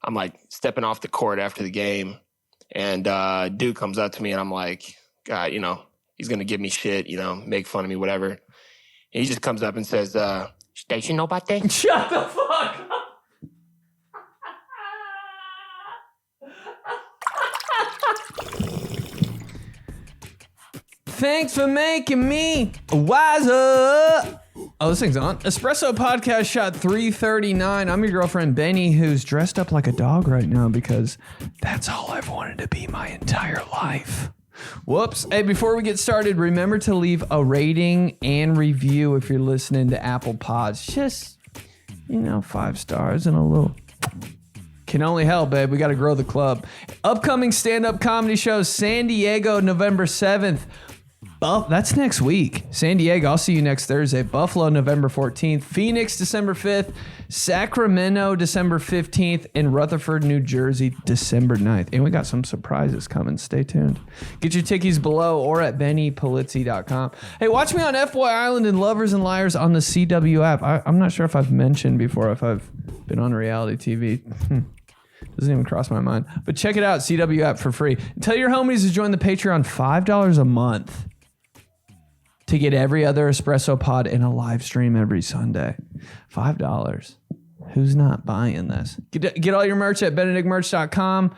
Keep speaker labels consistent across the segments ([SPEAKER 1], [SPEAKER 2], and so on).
[SPEAKER 1] I'm like stepping off the court after the game, and dude comes up to me, and I'm like, God, he's gonna give me shit, make fun of me, whatever. And he just comes up and says, "Station no bate."
[SPEAKER 2] Shut the fuck up. Thanks for making me wiser. Oh, this thing's on. Espresso podcast shot 339. I'm your girlfriend, Benny, who's dressed up like a dog right now because that's all I've wanted to be my entire life. Whoops. Hey, before we get started, remember to leave a rating and review if you're listening to Apple Pods. Just, 5 stars and a little... Can only help, babe. We got to grow the club. Upcoming stand-up comedy shows, San Diego, November 7th. That's next week. San Diego, I'll see you next Thursday. Buffalo, November 14th. Phoenix, December 5th. Sacramento, December 15th. And Rutherford, New Jersey, December 9th. And we got some surprises coming. Stay tuned. Get your tickies below or at bennypolizzi.com. Hey, watch me on FY Island and Lovers and Liars on the CW app. I'm not sure if I've mentioned before if I've been on reality TV. Doesn't even cross my mind. But check it out, CW app for free. Tell your homies to join the Patreon, $5 a month. To get every other Espresso pod in a live stream every Sunday. $5. Who's not buying this? Get all your merch at benedictmerch.com.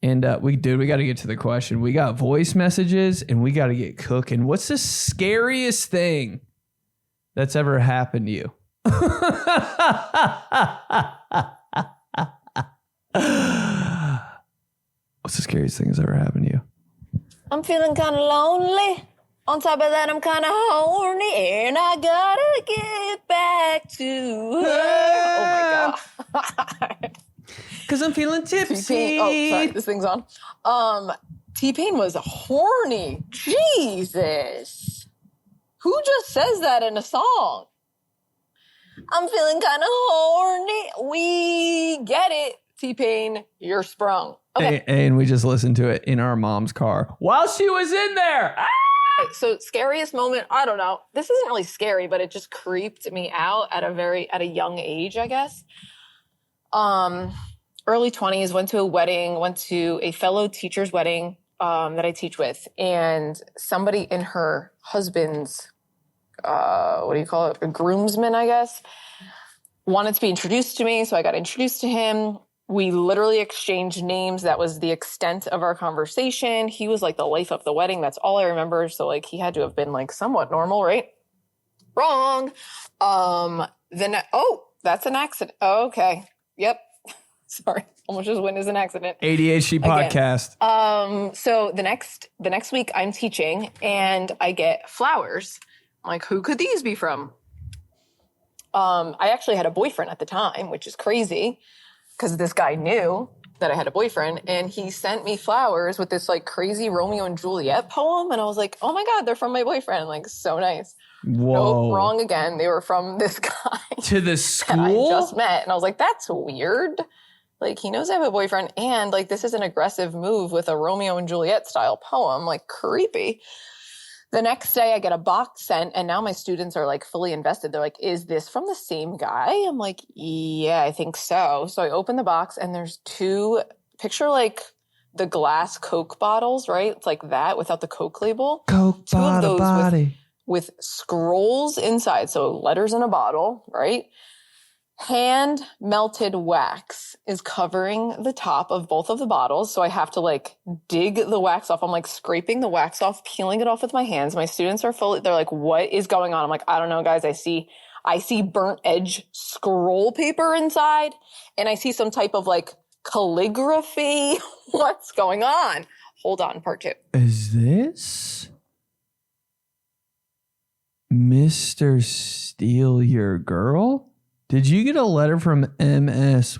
[SPEAKER 2] And we got to get to the question. We got voice messages and we got to get cooking. What's the scariest thing that's ever happened to you? What's the scariest thing that's ever happened to you?
[SPEAKER 3] I'm feeling kind of lonely. On top of that, I'm kind of horny, and I gotta get back to her. Oh, my God.
[SPEAKER 2] Because I'm feeling tipsy.
[SPEAKER 3] T-Pain. Oh, sorry, this thing's on. T-Pain was horny. Jesus. Who just says that in a song? I'm feeling kind of horny. We get it, T-Pain. You're sprung. Okay.
[SPEAKER 2] And we just listened to it in our mom's car while she was in there. Ah!
[SPEAKER 3] So scariest moment, I don't know. This isn't really scary, but it just creeped me out at a young age, I guess. Early 20s, went to a fellow teacher's wedding that I teach with. And somebody in her husband's, what do you call it? A groomsman, I guess, wanted to be introduced to me. So I got introduced to him. We literally exchanged names. That was the extent of our conversation. He was like the life of the wedding. That's all I remember. So like he had to have been like somewhat normal, right? Wrong. That's an accident. Oh, okay. Yep. Sorry. Almost just witnessed an accident.
[SPEAKER 2] ADHD podcast.
[SPEAKER 3] So the next week I'm teaching and I get flowers. I'm like, who could these be from? I actually had a boyfriend at the time, which is crazy. Because this guy knew that I had a boyfriend, and he sent me flowers with this like crazy Romeo and Juliet poem, and I was like, "Oh my God, they're from my boyfriend!" Like so nice.
[SPEAKER 2] Whoa!
[SPEAKER 3] Nope, wrong again. They were from this guy
[SPEAKER 2] to the school
[SPEAKER 3] that I just met, and I was like, "That's weird." Like he knows I have a boyfriend, and like this is an aggressive move with a Romeo and Juliet style poem, like creepy. The next day I get a box sent and now my students are like fully invested. They're like, is this from the same guy? I'm like, yeah, I think so. So I open the box and there's picture like the glass Coke bottles, right? It's like that without the Coke label.
[SPEAKER 2] Coke
[SPEAKER 3] two
[SPEAKER 2] bottle
[SPEAKER 3] of those
[SPEAKER 2] body.
[SPEAKER 3] With scrolls inside. So letters in a bottle, right? Hand melted wax is covering the top of both of the bottles. So I have to like dig the wax off. I'm like scraping the wax off, peeling it off with my hands. My students are they're like, what is going on? I'm like, I don't know, guys. I see burnt edge scroll paper inside and I see some type of like calligraphy. What's going on? Hold on, part 2.
[SPEAKER 2] Is this Mr. Steal Your Girl? Did you get a letter from MSYG?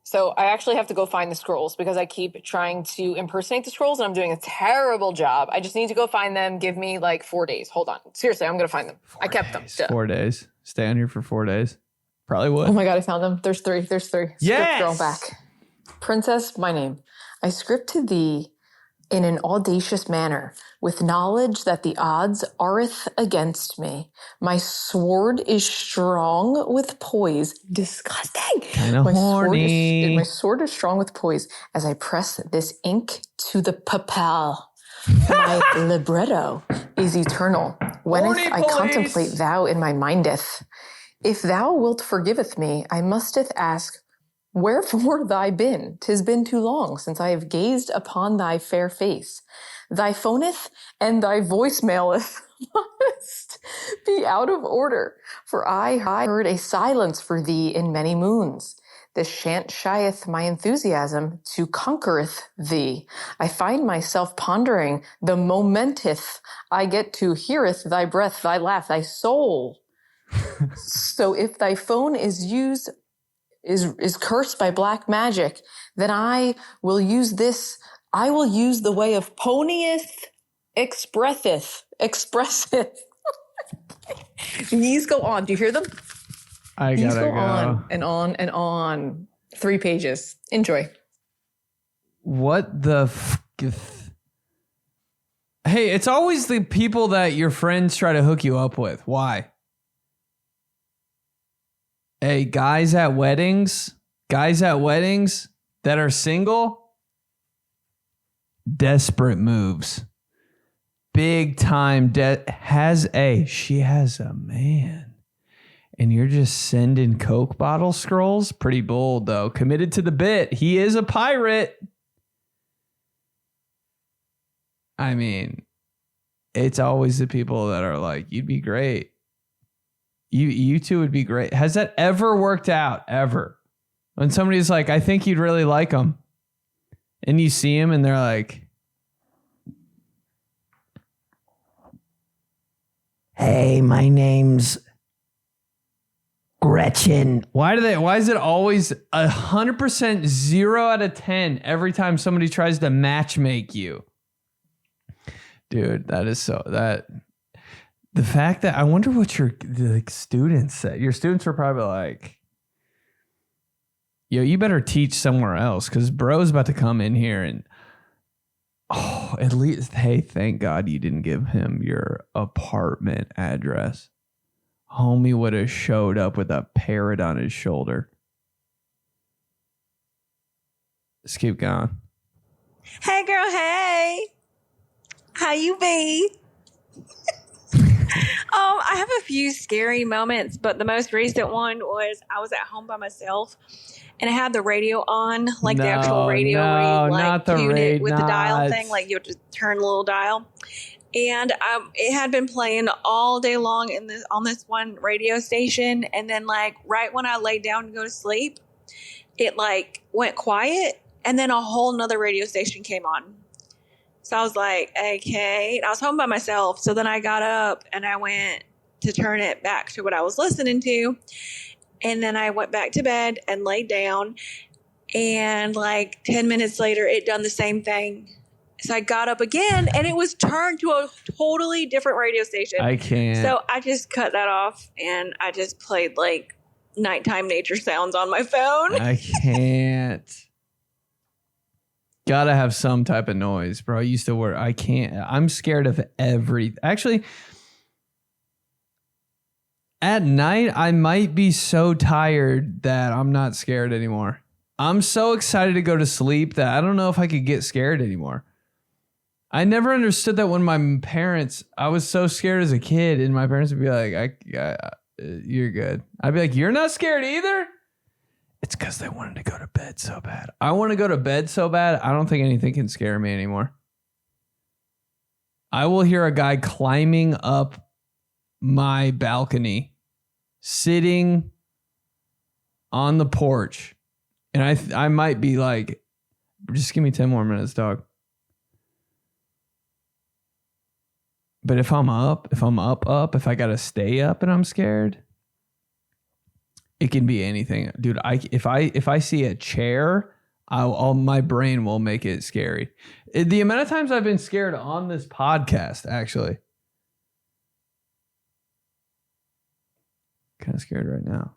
[SPEAKER 3] So I actually have to go find the scrolls because I keep trying to impersonate the scrolls and I'm doing a terrible job. I just need to go find them. Give me like 4 days. Hold on. Seriously, I'm going to find them. I kept them.
[SPEAKER 2] 4 days. Stay on here for 4 days. Probably would.
[SPEAKER 3] Oh my God, I found them. There's 3.
[SPEAKER 2] Yes!
[SPEAKER 3] Script girl back. Princess, my name. I scripted thee in an audacious manner, with knowledge that the odds areth against me. My sword is strong with poise. Disgusting.
[SPEAKER 2] kind of horny.
[SPEAKER 3] My sword is strong with poise as I press this ink to the papal. My libretto is eternal. Wheneth I contemplate thou in my mindeth. If thou wilt forgiveth me, I musteth ask, wherefore thy been? 'Tis been too long since I have gazed upon thy fair face. Thy phoneth and thy voicemaileth must be out of order, for I heard a silence for thee in many moons. This shan't shyeth my enthusiasm to conquereth thee. I find myself pondering the momenteth I get to heareth thy breath, thy laugh, thy soul. So if thy phone is cursed by black magic, then I will use the way of ponieth expresseth. These go on. Do you hear them?
[SPEAKER 2] These
[SPEAKER 3] go on and on and on. 3 pages. Enjoy.
[SPEAKER 2] What the Hey, it's always the people that your friends try to hook you up with. Why? Hey, guys at weddings that are single, desperate moves. Big time she has a man. And you're just sending Coke bottle scrolls? Pretty bold, though. Committed to the bit. He is a pirate. I mean, it's always the people that are like, you'd be great. You two would be great. Has that ever worked out? Ever? When somebody's like, I think you'd really like him. And you see him and they're like, hey, my name's Gretchen. Why is it always 100% 0 out of 10 every time somebody tries to matchmake you? Dude, the fact that I wonder what your students said. Your students were probably like, yo, you better teach somewhere else because bro's about to come in here and at least, hey, thank God you didn't give him your apartment address. Homie would have showed up with a parrot on his shoulder. Let's keep going.
[SPEAKER 4] Hey, girl, hey. How you be? I have a few scary moments, but the most recent one was I was at home by myself and I had the radio on, like the actual radio where you like tune it with the dial thing, like you have to turn the little dial. And it had been playing all day long on this one radio station. And then like right when I laid down to go to sleep, it like went quiet and then a whole nother radio station came on. So I was like, okay. And I was home by myself. So then I got up and I went to turn it back to what I was listening to. And then I went back to bed and laid down. And like 10 minutes later, it done the same thing. So I got up again and it was turned to a totally different radio station.
[SPEAKER 2] I can't.
[SPEAKER 4] So I just cut that off and I just played like nighttime nature sounds on my phone.
[SPEAKER 2] I can't. Gotta have some type of noise, bro. I used to work. I can't. I'm scared of actually, at night, I might be so tired that I'm not scared anymore. I'm so excited to go to sleep that I don't know if I could get scared anymore. I never understood that when my parents, I was so scared as a kid and my parents would be like, you're good. I'd be like, you're not scared either? It's because they wanted to go to bed so bad. I want to go to bed so bad. I don't think anything can scare me anymore. I will hear a guy climbing up my balcony, sitting on the porch. And I might be like, just give me 10 more minutes, dog. But if I'm up, if I got to stay up and I'm scared, it can be anything, dude. If I see a chair, my brain will make it scary. The amount of times I've been scared on this podcast, actually, kind of scared right now.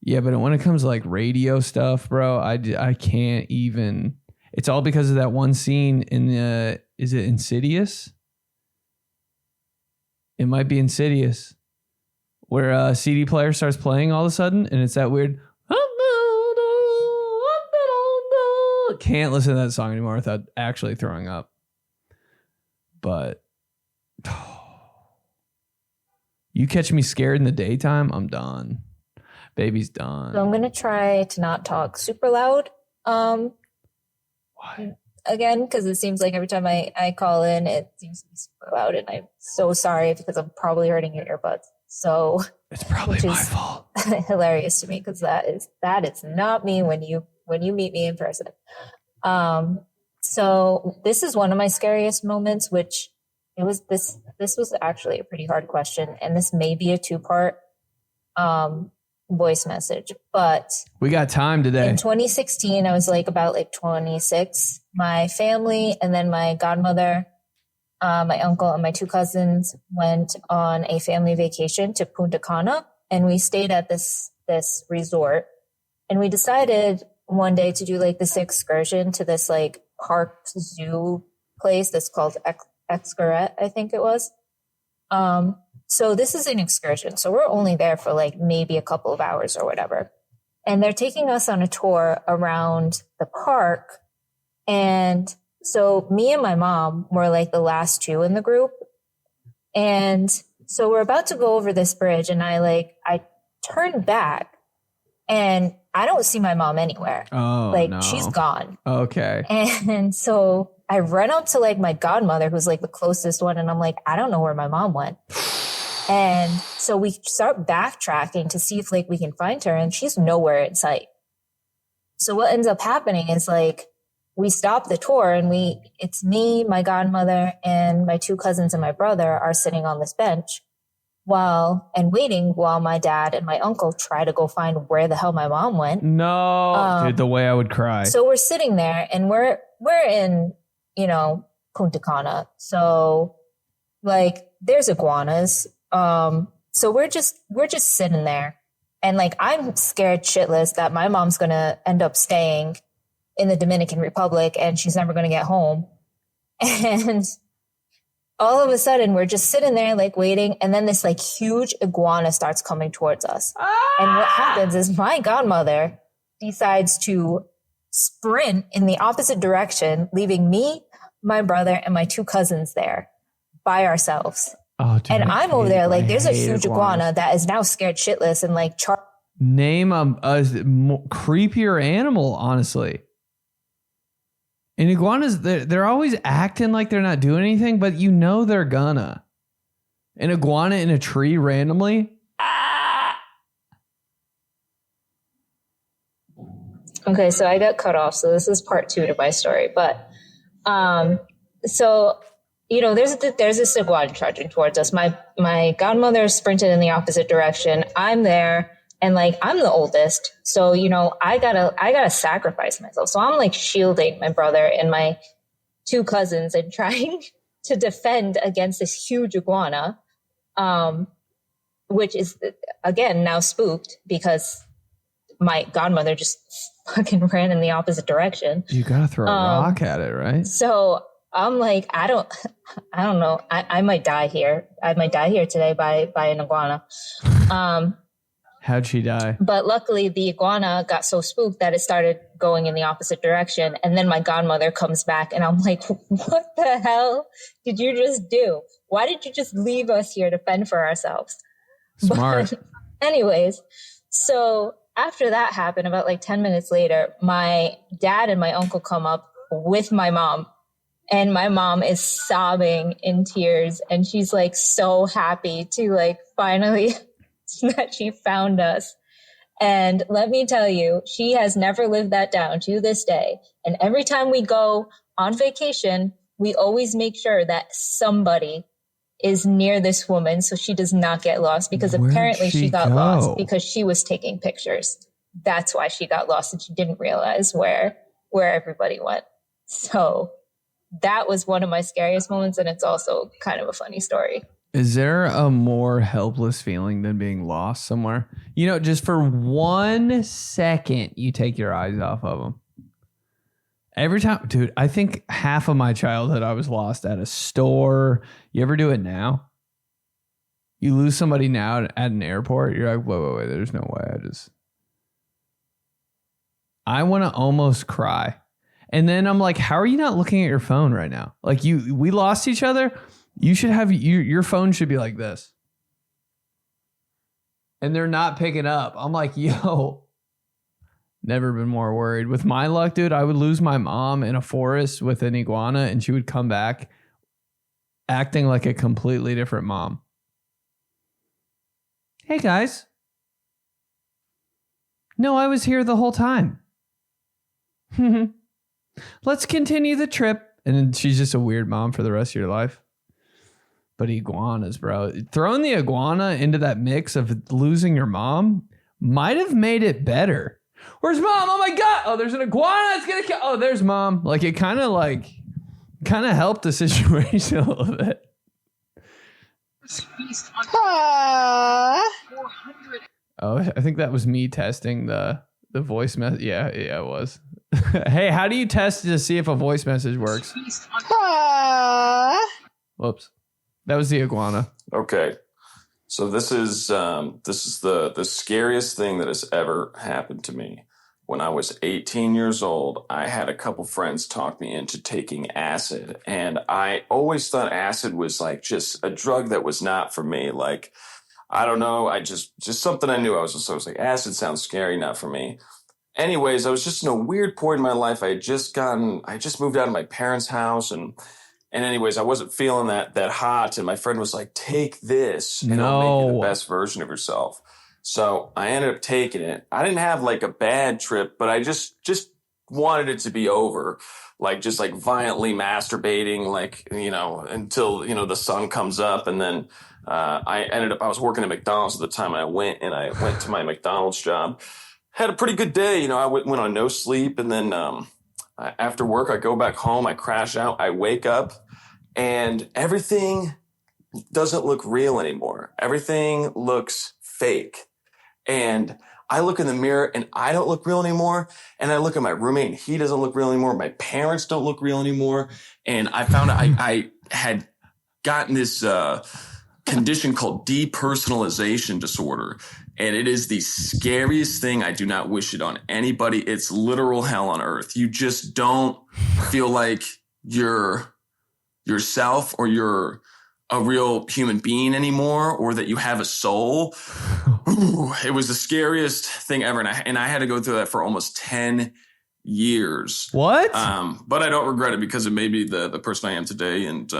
[SPEAKER 2] Yeah, but when it comes to like radio stuff, bro, I can't even. It's all because of that one scene in is it Insidious? It might be Insidious. Where a CD player starts playing all of a sudden, and it's that weird can't listen to that song anymore without actually throwing up. But you catch me scared in the daytime, I'm done. Baby's done.
[SPEAKER 5] So I'm going to try to not talk super loud.
[SPEAKER 2] Why?
[SPEAKER 5] Again, because it seems like every time I call in, it seems to be super loud, and I'm so sorry because I'm probably hurting your earbuds. So
[SPEAKER 2] It's probably my fault.
[SPEAKER 5] hilarious to me because that is not me when you meet me in person. So this is one of my scariest moments, which this was actually a pretty hard question, and this may be a 2-part voice message, but
[SPEAKER 2] We got time today.
[SPEAKER 5] in 2016, I was about 26. My family and then my godmother, my uncle, and my 2 cousins went on a family vacation to Punta Cana, and we stayed at this resort. And we decided one day to do this excursion to this park zoo place that's called Xcaret, I think it was. So this is an excursion. So we're only there for maybe a couple of hours or whatever. And they're taking us on a tour around the park. And so me and my mom were the last 2 in the group. And so we're about to go over this bridge, and I turned back and I don't see my mom anywhere.
[SPEAKER 2] Oh, no.
[SPEAKER 5] She's gone.
[SPEAKER 2] Okay.
[SPEAKER 5] And so I run up to my godmother, who's the closest one. And I'm I don't know where my mom went. And so we start backtracking to see if we can find her, and she's nowhere in sight. So what ends up happening is we stop the tour, and it's me, my godmother, and my 2 cousins and my brother are sitting on this bench waiting while my dad and my uncle try to go find where the hell my mom went.
[SPEAKER 2] No, dude, the way I would cry.
[SPEAKER 5] So we're sitting there, and we're in, Punta Cana. So there's iguanas. So we're just sitting there, and I'm scared shitless that my mom's going to end up staying in the Dominican Republic and she's never going to get home. And all of a sudden we're just sitting there waiting. And then this huge iguana starts coming towards us. And what happens is my godmother decides to sprint in the opposite direction, leaving me, my brother, and my 2 cousins there by ourselves.
[SPEAKER 2] Oh, dude,
[SPEAKER 5] and I'm over there there's a huge iguana that is now scared shitless and
[SPEAKER 2] name a creepier animal, honestly. And iguanas, they're always acting like they're not doing anything, but they're gonna. An iguana in a tree randomly.
[SPEAKER 5] Okay, so I got cut off. So this is part 2 to my story. But so there's this iguana charging towards us. My godmother sprinted in the opposite direction. I'm there, and I'm the oldest, so I gotta sacrifice myself. So I'm shielding my brother and my 2 cousins and trying to defend against this huge iguana, which is again now spooked because my godmother just fucking ran in the opposite direction.
[SPEAKER 2] You gotta throw a rock at it, right?
[SPEAKER 5] So I'm I don't know. I might die here. I might die here today by an iguana.
[SPEAKER 2] How'd she die?
[SPEAKER 5] But luckily the iguana got so spooked that it started going in the opposite direction. And then my godmother comes back, and I'm what the hell did you just do? Why did you just leave us here to fend for ourselves?
[SPEAKER 2] Smart.
[SPEAKER 5] But anyways, so after that happened, about 10 minutes later, my dad and my uncle come up with my mom. And my mom is sobbing in tears, and she's so happy to finally that she found us. And let me tell you, she has never lived that down to this day. And every time we go on vacation, we always make sure that somebody is near this woman so she does not get lost, because apparently she got lost because she was taking pictures. That's why she got lost, and she didn't realize where everybody went. So that was one of my scariest moments, and it's also kind of a funny story.
[SPEAKER 2] Is there a more helpless feeling than being lost somewhere? Just for 1 second, you take your eyes off of them. Every time, dude, I think half of my childhood I was lost at a store. You ever do it now? You lose somebody now at an airport, you're like, wait, there's no way. I want to almost cry. And then I'm like, how are you not looking at your phone right now? Like we lost each other. You should have your phone should be like this. And they're not picking up. I'm like, yo, never been more worried. With my luck, dude, I would lose my mom in a forest with an iguana and she would come back acting like a completely different mom. Hey, guys. No, I was here the whole time. Let's continue the trip. And then she's just a weird mom for the rest of your life. But iguanas, bro. Throwing the iguana into that mix of losing your mom might have made it better. Where's mom? Oh my God. Oh, there's an iguana. It's going to kill. Oh, there's mom. Like it kind of helped the situation a little bit. Oh, I think that was me testing the voice message. Yeah, it was. Hey, how do you test to see if a voice message works? Whoops. That was the iguana.
[SPEAKER 6] Okay. So this is the scariest thing that has ever happened to me. When I was 18 years old, I had a couple friends talk me into taking acid. And I always thought acid was like just a drug that was not for me. Like, I don't know. I just something I knew. I was like, acid sounds scary, not for me. Anyways, I was just in a weird point in my life. I just moved out of my parents' house and anyways, I wasn't feeling that hot. And my friend was like, take this and it'll make you the best version of yourself. So I ended up taking it. I didn't have like a bad trip, but I just wanted it to be over. Like just like violently masturbating, like, until, the sun comes up. And then I was working at McDonald's at the time. And I went to my McDonald's job. Had a pretty good day. I went on no sleep. And then after work, I go back home. I crash out. I wake up and everything doesn't look real anymore. Everything looks fake. And I look in the mirror and I don't look real anymore. And I look at my roommate and he doesn't look real anymore. My parents don't look real anymore. And I found out I had gotten this condition called depersonalization disorder. And it is the scariest thing. I do not wish it on anybody. It's literal hell on earth. You just don't feel like you're yourself or you're a real human being anymore, or that you have a soul. Ooh, it was the scariest thing ever. And I had to go through that for almost 10 years.
[SPEAKER 2] What?
[SPEAKER 6] But I don't regret it because it made me the person I am today, and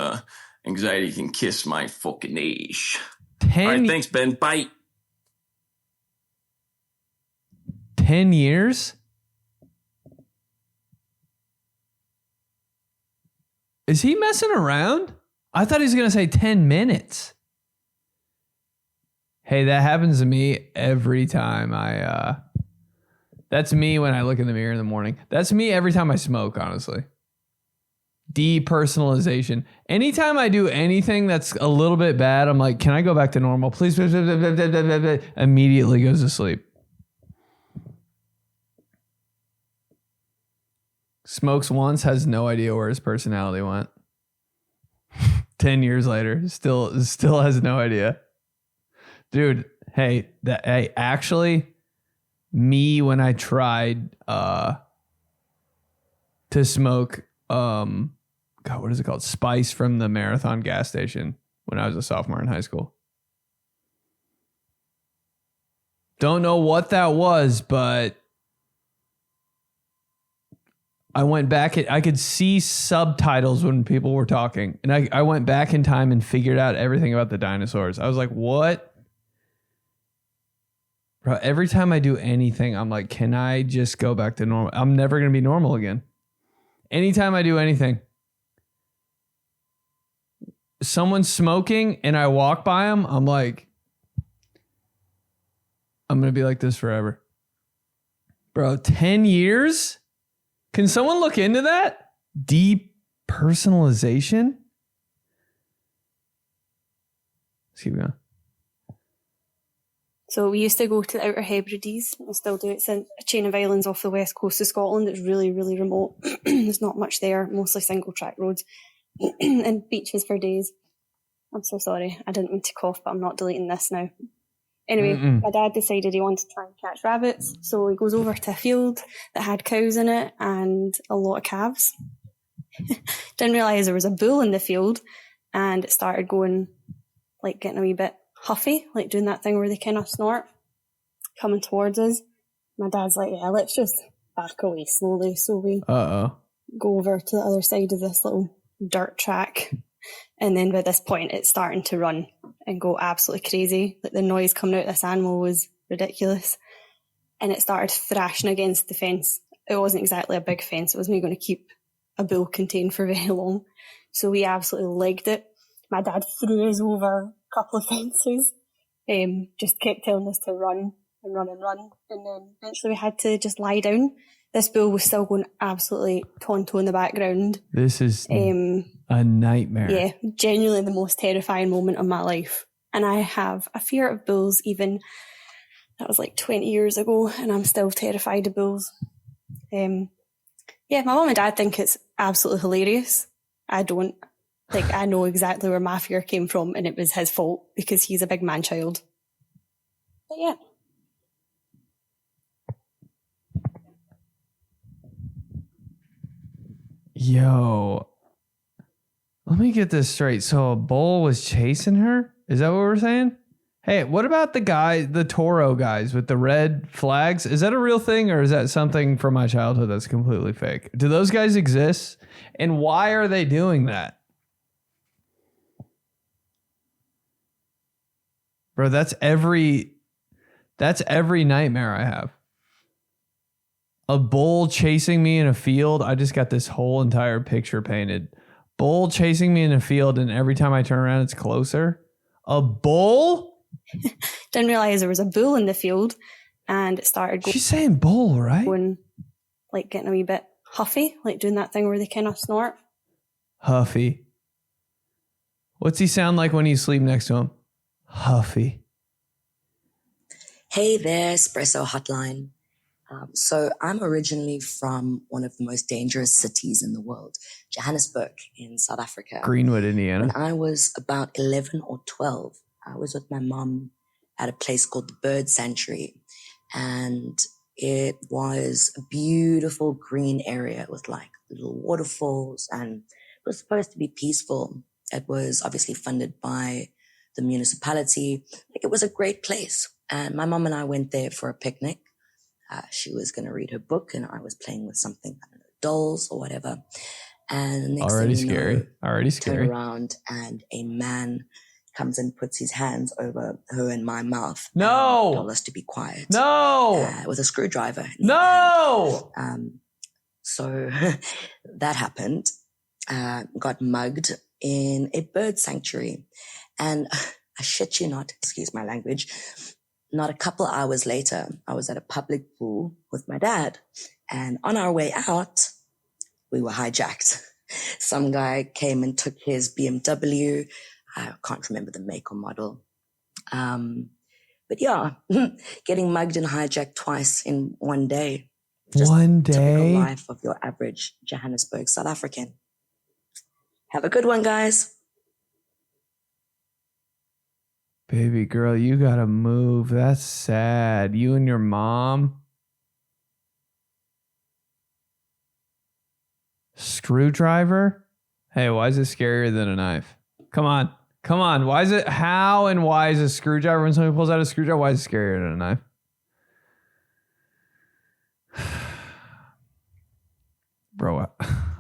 [SPEAKER 6] anxiety can kiss my fucking ash. All right, thanks, Ben. Bye.
[SPEAKER 2] 10 years? Is he messing around? I thought he was going to say 10 minutes. Hey, that happens to me every time that's me when I look in the mirror in the morning. That's me every time I smoke, honestly. Depersonalization. Anytime I do anything that's a little bit bad, I'm like, can I go back to normal? Please. Immediately goes to sleep. Smokes once, has no idea where his personality went. 10 years later, still has no idea. Dude, actually, me when I tried to smoke what is it called? Spice from the Marathon gas station when I was a sophomore in high school. Don't know what that was, but I went back. I could see subtitles when people were talking. And I went back in time and figured out everything about the dinosaurs. I was like, what? Bro, every time I do anything, I'm like, can I just go back to normal? I'm never going to be normal again. Anytime I do anything, someone's smoking and I walk by them, I'm like, I'm going to be like this forever. Bro, 10 years? Can someone look into that? Depersonalization? Let's keep going.
[SPEAKER 7] So we used to go to the Outer Hebrides. I still do. It's a chain of islands off the west coast of Scotland. It's really, really remote. There's not much there, mostly single track roads and beaches for days. I'm so sorry. I didn't mean to cough, but I'm not deleting this now. Anyway, my dad decided he wanted to try and catch rabbits, so he goes over to a field that had cows in it and a lot of calves. Didn't realise there was a bull in the field, and it started going, like getting a wee bit huffy, like doing that thing where they kind of snort, coming towards us. My dad's like, yeah, let's just back away slowly. So we go over to the other side of this little dirt track. And then by this point, it's starting to run and go absolutely crazy. Like the noise coming out of this animal was ridiculous. And it started thrashing against the fence. It wasn't exactly a big fence. It wasn't going to keep a bull contained for very long. So we absolutely legged it. My dad threw us over a couple of fences. Just kept telling us to run and run and run. And then eventually we had to just lie down. This bull was still going absolutely tonto in the background.
[SPEAKER 2] This is a nightmare.
[SPEAKER 7] Yeah, genuinely the most terrifying moment of my life. And I have a fear of bulls even, that was like 20 years ago, and I'm still terrified of bulls. Yeah, my mum and dad think it's absolutely hilarious. I don't. Like, I know exactly where my fear came from, and it was his fault because he's a big man-child. But yeah.
[SPEAKER 2] Yo, let me get this straight. So a bull was chasing her? Is that what we're saying? Hey, what about the Toro guys with the red flags? Is that a real thing, or is that something from my childhood that's completely fake? Do those guys exist? And why are they doing that? Bro, that's every nightmare I have. A bull chasing me in a field. I just got this whole entire picture painted. Bull chasing me in a field, and every time I turn around, it's closer. A bull?
[SPEAKER 7] Didn't realize there was a bull in the field, and it started going.
[SPEAKER 2] She's saying bull, right?
[SPEAKER 7] Going, like getting a wee bit huffy, like doing that thing where they kind of snort.
[SPEAKER 2] Huffy. What's he sound like when you sleep next to him? Huffy.
[SPEAKER 8] Hey there, Espresso Hotline. So I'm originally from one of the most dangerous cities in the world, Johannesburg in South Africa.
[SPEAKER 2] Greenwood, Indiana.
[SPEAKER 8] When I was about 11 or 12, I was with my mom at a place called the Bird Sanctuary. And it was a beautiful green area with like little waterfalls, and it was supposed to be peaceful. It was obviously funded by the municipality. Like, it was a great place. And my mom and I went there for a picnic. She was going to read her book, and I was playing with something, I don't know, dolls or whatever. And next
[SPEAKER 2] already
[SPEAKER 8] thing you
[SPEAKER 2] scary.
[SPEAKER 8] know,
[SPEAKER 2] Already scary.
[SPEAKER 8] turn around, and a man comes and puts his hands over her and my mouth.
[SPEAKER 2] No.
[SPEAKER 8] And told us to be quiet.
[SPEAKER 2] No.
[SPEAKER 8] With a screwdriver.
[SPEAKER 2] No.
[SPEAKER 8] So that happened. Got mugged in a bird sanctuary, and I shit you not, excuse my language. Not a couple hours later, I was at a public pool with my dad, and on our way out, we were hijacked. Some guy came and took his BMW. I can't remember the make or model. But yeah, getting mugged and hijacked twice in one day. Just
[SPEAKER 2] one day?
[SPEAKER 8] Typical life of your average Johannesburg South African. Have a good one, guys.
[SPEAKER 2] Baby girl, you gotta move. That's sad. You and your mom. Screwdriver? Hey, why is it scarier than a knife? Come on. Come on. Why is it? How and why is a screwdriver, when somebody pulls out a screwdriver, why is it scarier than a knife? Bro,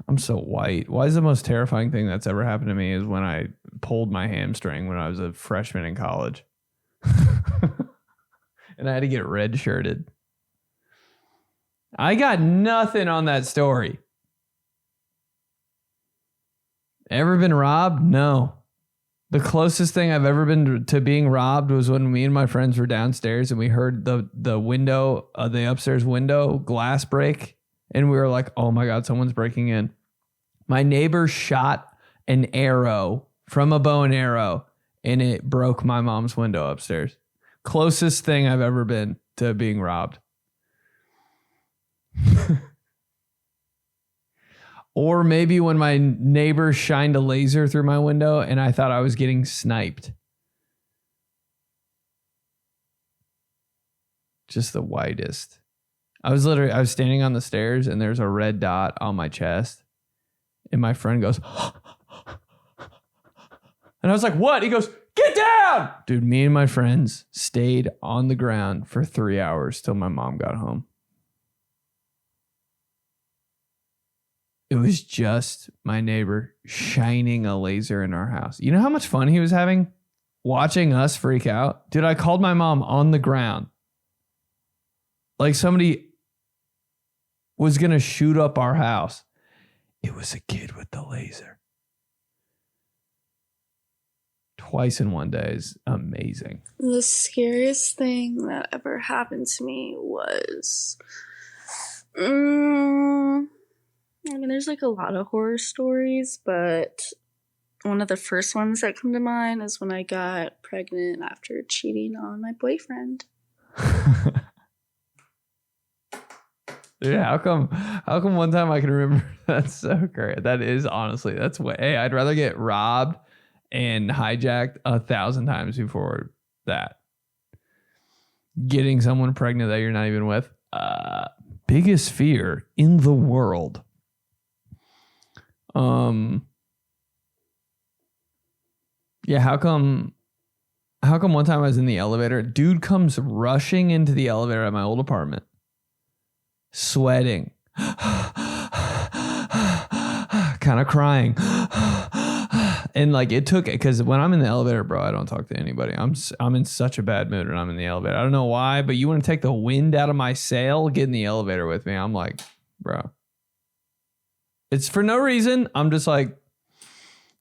[SPEAKER 2] I'm so white. Why is the most terrifying thing that's ever happened to me is when I pulled my hamstring when I was a freshman in college. And I had to get red shirted. I got nothing on that story. Ever been robbed? No. The closest thing I've ever been to being robbed was when me and my friends were downstairs and we heard the window, the upstairs window glass break. And we were like, oh my God, someone's breaking in. My neighbor shot an arrow from a bow and arrow, and it broke my mom's window upstairs. Closest thing I've ever been to being robbed. Or maybe when my neighbor shined a laser through my window and I thought I was getting sniped. just the whitest. I was standing on the stairs and there's a red dot on my chest. And my friend goes, and I was like, what? He goes, get down. Dude, me and my friends stayed on the ground for 3 hours till my mom got home. It was just my neighbor shining a laser in our house. You know how much fun he was having watching us freak out? Dude, I called my mom on the ground. Like somebody was going to shoot up our house. It was a kid with the laser. Twice in one day is amazing.
[SPEAKER 9] The scariest thing that ever happened to me was... I mean, there's like a lot of horror stories, but one of the first ones that come to mind is when I got pregnant after cheating on my boyfriend.
[SPEAKER 2] Yeah, how come one time I can remember? That's so great. That is honestly, that's way, hey, I'd rather get robbed and hijacked 1,000 times before that. Getting someone pregnant that you're not even with. Biggest fear in the world. Yeah, how come one time I was in the elevator, dude comes rushing into the elevator at my old apartment, sweating, kind of crying. And like it took, because when I'm in the elevator, bro, I don't talk to anybody. I'm in such a bad mood when I'm in the elevator. I don't know why, but you want to take the wind out of my sail, get in the elevator with me. I'm like, bro, it's for no reason. I'm just like,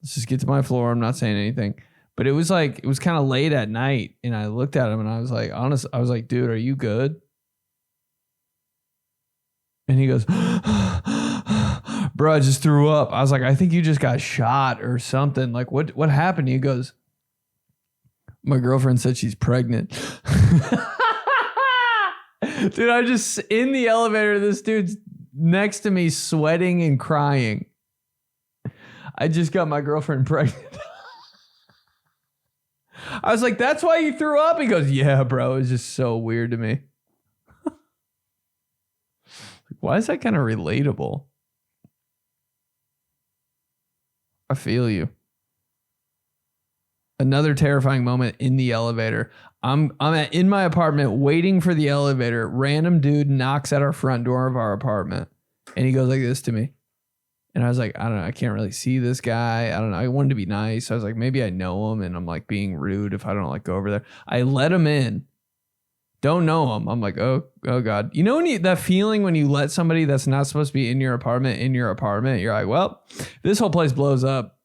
[SPEAKER 2] let's just get to my floor. I'm not saying anything. But it was kind of late at night, and I looked at him and I was like, I was like, dude, are you good? And he goes, bro, I just threw up. I was like, I think you just got shot or something. Like, what happened? He goes, my girlfriend said she's pregnant. Dude, I just in the elevator, this dude's next to me sweating and crying. I just got my girlfriend pregnant. I was like, that's why you threw up? He goes, yeah, bro. It's just so weird to me. Why is that kind of relatable? I feel you. Another terrifying moment in the elevator. I'm in my apartment waiting for the elevator. Random dude knocks at our front door of our apartment. And he goes like this to me. And I was like, I don't know. I can't really see this guy. I don't know. I wanted to be nice. I was like, maybe I know him and I'm like being rude if I don't like go over there. I let him in. Don't know him. I'm like, oh God. You know when that feeling when you let somebody that's not supposed to be in your apartment, you're like, well, this whole place blows up.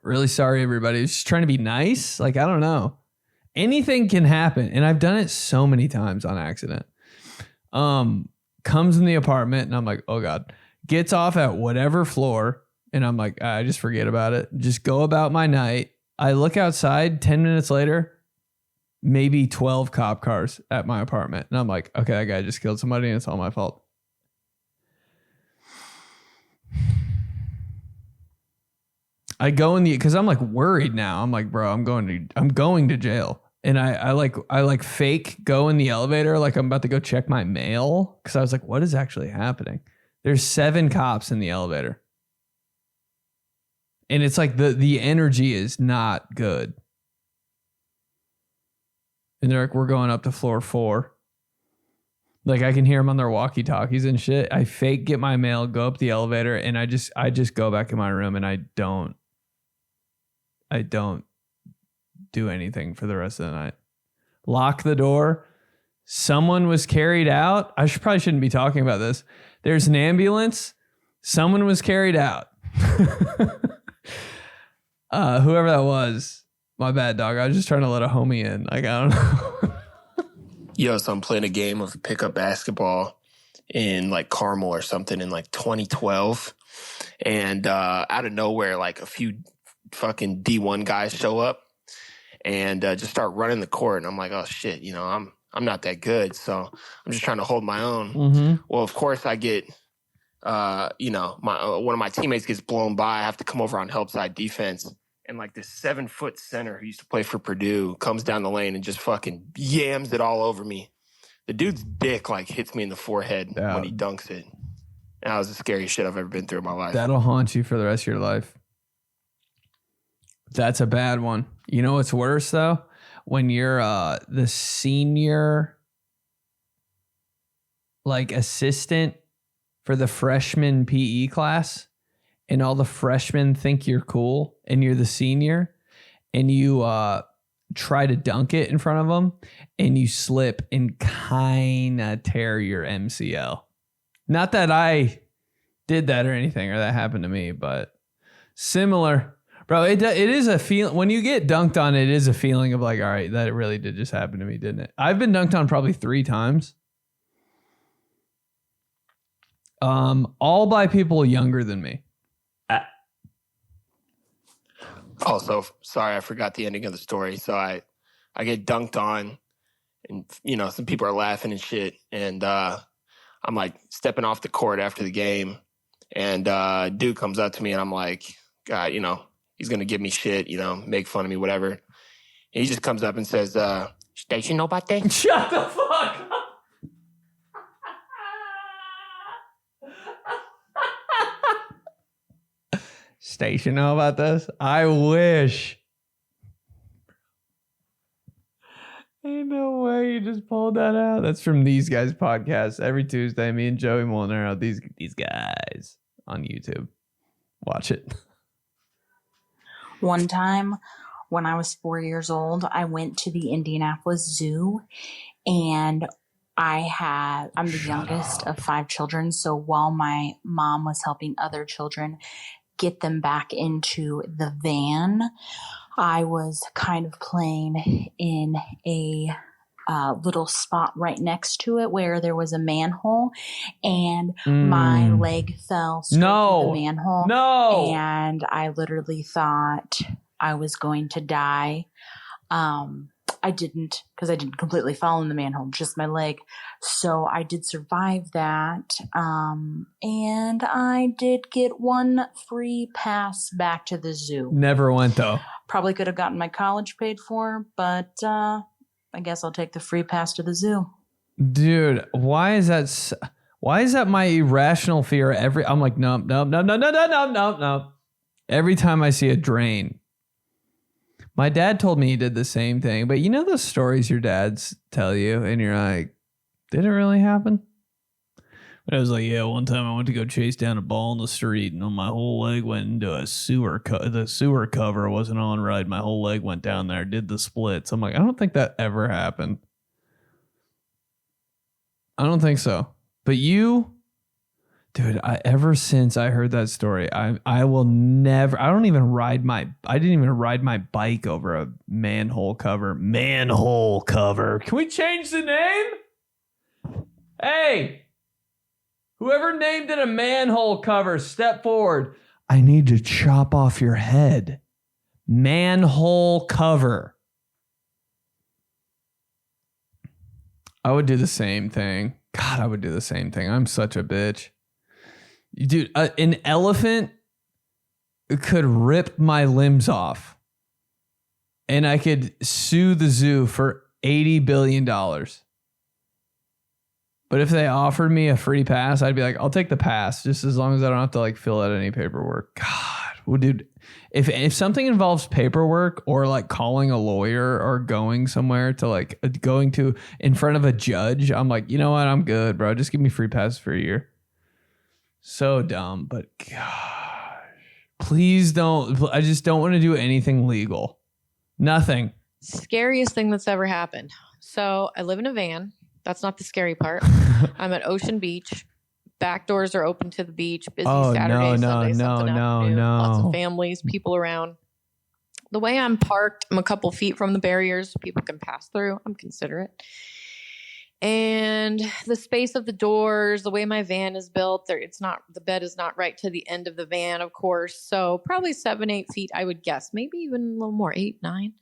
[SPEAKER 2] Really sorry, everybody. It's just trying to be nice. Like, I don't know. Anything can happen. And I've done it so many times on accident. Comes in the apartment and I'm like, oh God. Gets off at whatever floor. And I'm like, I just forget about it. Just go about my night. I look outside 10 minutes later, maybe 12 cop cars at my apartment. And I'm like, okay, that guy just killed somebody and it's all my fault. I go in because I'm like worried now. I'm like, bro, I'm going to jail. And I like fake go in the elevator like I'm about to go check my mail. Because I was like, what is actually happening? There's 7 cops in the elevator. And it's like the energy is not good. And they're like, we're going up to floor 4. Like I can hear them on their walkie-talkies and shit. I fake get my mail, go up the elevator, and I just go back in my room and I don't do anything for the rest of the night. Lock the door. Someone was carried out. I probably shouldn't be talking about this. There's an ambulance. Someone was carried out. Whoever that was. My bad, dog. I was just trying to let a homie in. Like, I don't know.
[SPEAKER 1] Yo, so I'm playing a game of pickup basketball in like Carmel or something in like 2012. And out of nowhere, like a few fucking D1 guys show up and just start running the court. And I'm like, oh shit, you know, I'm not that good. So I'm just trying to hold my own. Mm-hmm. Well, of course I get, you know, one of my teammates gets blown by. I have to come over on help side defense. And like this 7-foot center who used to play for Purdue comes down the lane and just fucking yams it all over me. The dude's dick like hits me in the forehead when he dunks it. And that was the scariest shit I've ever been through in my life.
[SPEAKER 2] That'll haunt you for the rest of your life. That's a bad one. You know what's worse though? When you're the senior like assistant for the freshman PE class and all the freshmen think you're cool and you're the senior and you try to dunk it in front of them and you slip and kind of tear your MCL. Not that I did that or anything or that happened to me, but similar. Bro, it is a feeling. When you get dunked on, it is a feeling of like, all right, that really did just happen to me, didn't it? I've been dunked on probably 3 times. All by people younger than me.
[SPEAKER 1] Also, sorry, I forgot the ending of the story. So I get dunked on and, you know, some people are laughing and shit. And I'm like stepping off the court after the game. And dude comes up to me and I'm like, God, you know, he's going to give me shit, you know, make fun of me, whatever. And he just comes up and says, Station know about that?
[SPEAKER 2] Shut the fuck up. Station know about this? I wish. Ain't no way you just pulled that out. That's from These Guys podcast. Every Tuesday, me and Joey Molinaro, these guys on YouTube. Watch it.
[SPEAKER 10] One time when I was 4 years old, I went to the Indianapolis Zoo and I'm the youngest of 5 children. So while my mom was helping other children get them back into the van, I was kind of playing in a little spot right next to it where there was a manhole, and my leg fell straight into the manhole.
[SPEAKER 2] No.
[SPEAKER 10] And I literally thought I was going to die. I didn't, because I didn't completely fall in the manhole, just my leg. So I did survive that. And I did get 1 free pass back to the zoo.
[SPEAKER 2] Never went though.
[SPEAKER 10] Probably could have gotten my college paid for, but I guess I'll take the free pass to the zoo.
[SPEAKER 2] Dude, why is that my irrational fear? I'm like, no. Every time I see a drain. My dad told me he did the same thing, but you know those stories your dads tell you and you're like, did it really happen? But I was like, yeah, one time I went to go chase down a ball in the street and my whole leg went into a sewer. The sewer cover wasn't on right. My whole leg went down there, did the splits. I'm like, I don't think that ever happened. I don't think so. But you, dude, ever since I heard that story, I will never, I didn't even ride my bike over a manhole cover. Manhole cover. Can we change the name? Hey, whoever named it a manhole cover, step forward. I need to chop off your head. Manhole cover. I would do the same thing. God, I would do the same thing. I'm such a bitch. Dude, an elephant could rip my limbs off and I could sue the zoo for $80 billion. But if they offered me a free pass, I'd be like, I'll take the pass just as long as I don't have to like fill out any paperwork. God, well, dude, if something involves paperwork or like calling a lawyer or going somewhere to like going to in front of a judge, I'm like, you know what? I'm good, bro. Just give me free pass for a year. So dumb, but gosh, please don't. I just don't want to do anything legal. Nothing.
[SPEAKER 11] Scariest thing that's ever happened. So I live in a van. That's not the scary part. I'm at Ocean Beach. Back doors are open to the beach. Busy Saturday, Sunday, something afternoon. Lots of families, people around. The way I'm parked, I'm a couple feet from the barriers. People can pass through. I'm considerate. And the space of the doors, the way my van is built, the bed is not right to the end of the van, of course. So probably 7-8 feet, I would guess. Maybe even a little more, 8-9.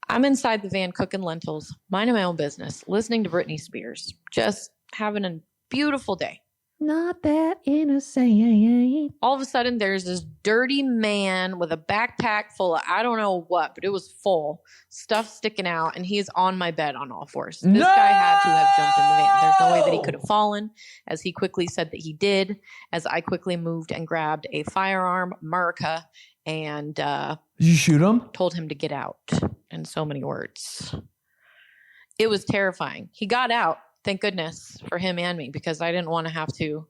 [SPEAKER 11] I'm inside the van cooking lentils, minding my own business, listening to Britney Spears, just having a beautiful day.
[SPEAKER 2] Not that innocent.
[SPEAKER 11] All of a sudden, there's this dirty man with a backpack full of, I don't know what, but it was full, stuff sticking out, and he's on my bed on all fours. This guy had to have jumped in the van. There's no way that he could have fallen, as he quickly said that he did, as I quickly moved and grabbed a firearm, America, and
[SPEAKER 2] did you shoot him?
[SPEAKER 11] Told him to get out in so many words. It was terrifying. He got out. Thank goodness for him and me, because I didn't want to have to,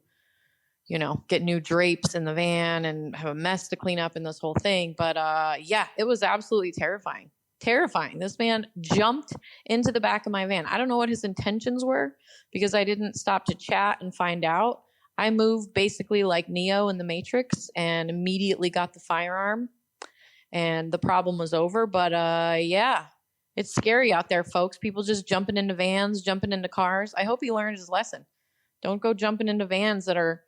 [SPEAKER 11] get new drapes in the van and have a mess to clean up in this whole thing. But yeah, it was absolutely terrifying. Terrifying. This man jumped into the back of my van. I don't know what his intentions were, because I didn't stop to chat and find out. I moved basically like Neo in the Matrix and immediately got the firearm, and the problem was over. But yeah. It's scary out there, folks. People just jumping into vans, jumping into cars. I hope he learned his lesson. Don't go jumping into vans that are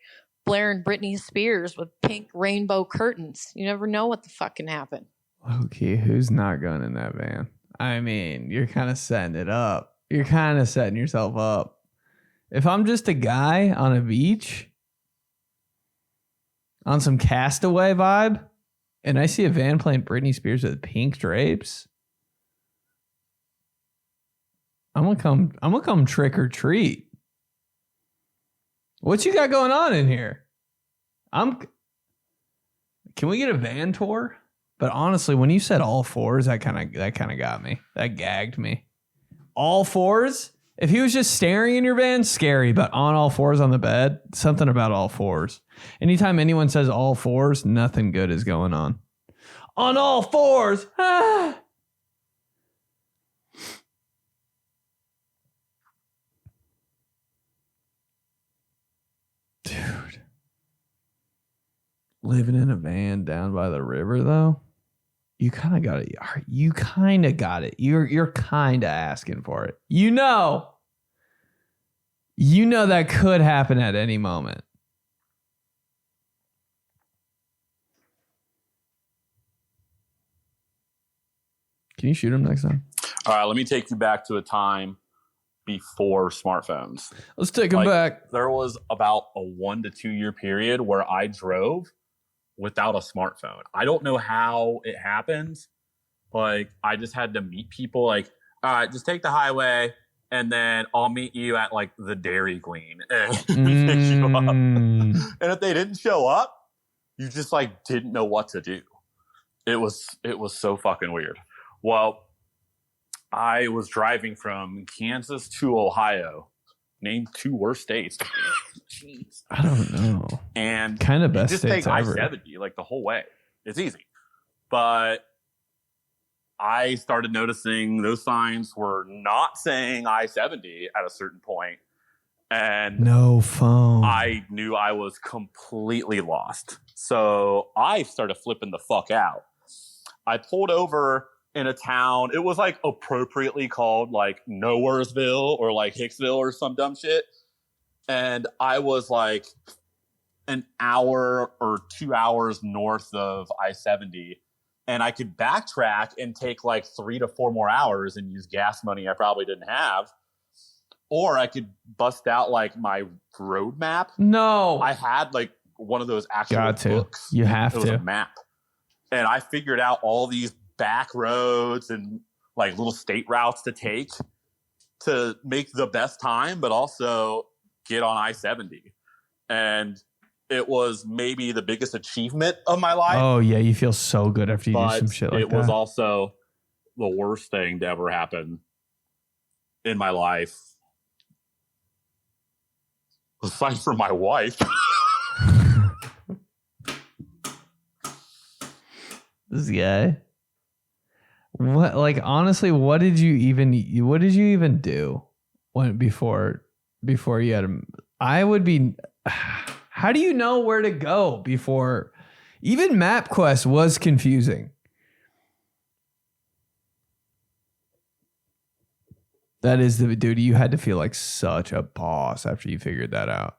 [SPEAKER 11] blaring Britney Spears with pink rainbow curtains. You never know what the fuck can happen.
[SPEAKER 2] Okay, who's not going in that van? I mean, you're kind of setting it up. You're kind of setting yourself up. If I'm just a guy on a beach on some Castaway vibe, and I see a van playing Britney Spears with pink drapes, I'm gonna come trick or treat. What you got going on in here? Can we get a van tour? But honestly, when you said all fours, that kind of got me. That gagged me. All fours? If he was just staring in your van, scary, but on all fours on the bed, something about all fours. Anytime anyone says all fours, nothing good is going on. On all fours. Ah. Dude, living in a van down by the river, though, you kind of got it. You kind of got it. You're kind of asking for it. You know that could happen at any moment. Can you shoot him next time?
[SPEAKER 12] All right, let me take you back to a time before smartphones.
[SPEAKER 2] Let's take him back.
[SPEAKER 12] There was about a 1 to 2 year period where I drove without a smartphone. I don't know how it happened. Like, I just had to meet people like, all right, just take the highway and then I'll meet you at like the Dairy Queen and pick you up. And if they didn't show up, you just like didn't know what to do. It was so fucking weird. Well, I was driving from Kansas to Ohio. Name 2 worst states. Jeez.
[SPEAKER 2] I don't know.
[SPEAKER 12] And
[SPEAKER 2] kind of best
[SPEAKER 12] just
[SPEAKER 2] states
[SPEAKER 12] take
[SPEAKER 2] ever.
[SPEAKER 12] I-70 like the whole way. It's easy. But I started noticing those signs were not saying I-70 at a certain point. And
[SPEAKER 2] no phone.
[SPEAKER 12] I knew I was completely lost. So I started flipping the fuck out. I pulled over in a town. It was like appropriately called like Nowheresville or like Hicksville or some dumb shit. And I was like an hour or 2 hours north of I-70. And I could backtrack and take like 3 to 4 more hours and use gas money I probably didn't have. Or I could bust out like my road map.
[SPEAKER 2] No.
[SPEAKER 12] I had like one of those actual books.
[SPEAKER 2] You have
[SPEAKER 12] to. It was
[SPEAKER 2] to.
[SPEAKER 12] a map. And I figured out all these back roads and like little state routes to take to make the best time, but also get on I-70. And it was maybe the biggest achievement of my life.
[SPEAKER 2] Oh yeah, you feel so good after you do some shit like that.
[SPEAKER 12] It was also the worst thing to ever happen in my life. Aside from my wife.
[SPEAKER 2] This guy. What, like, honestly, what did you even do before you had him? I would be, how do you know where to go before? Even MapQuest was confusing. That is dude, you had to feel like such a boss after you figured that out.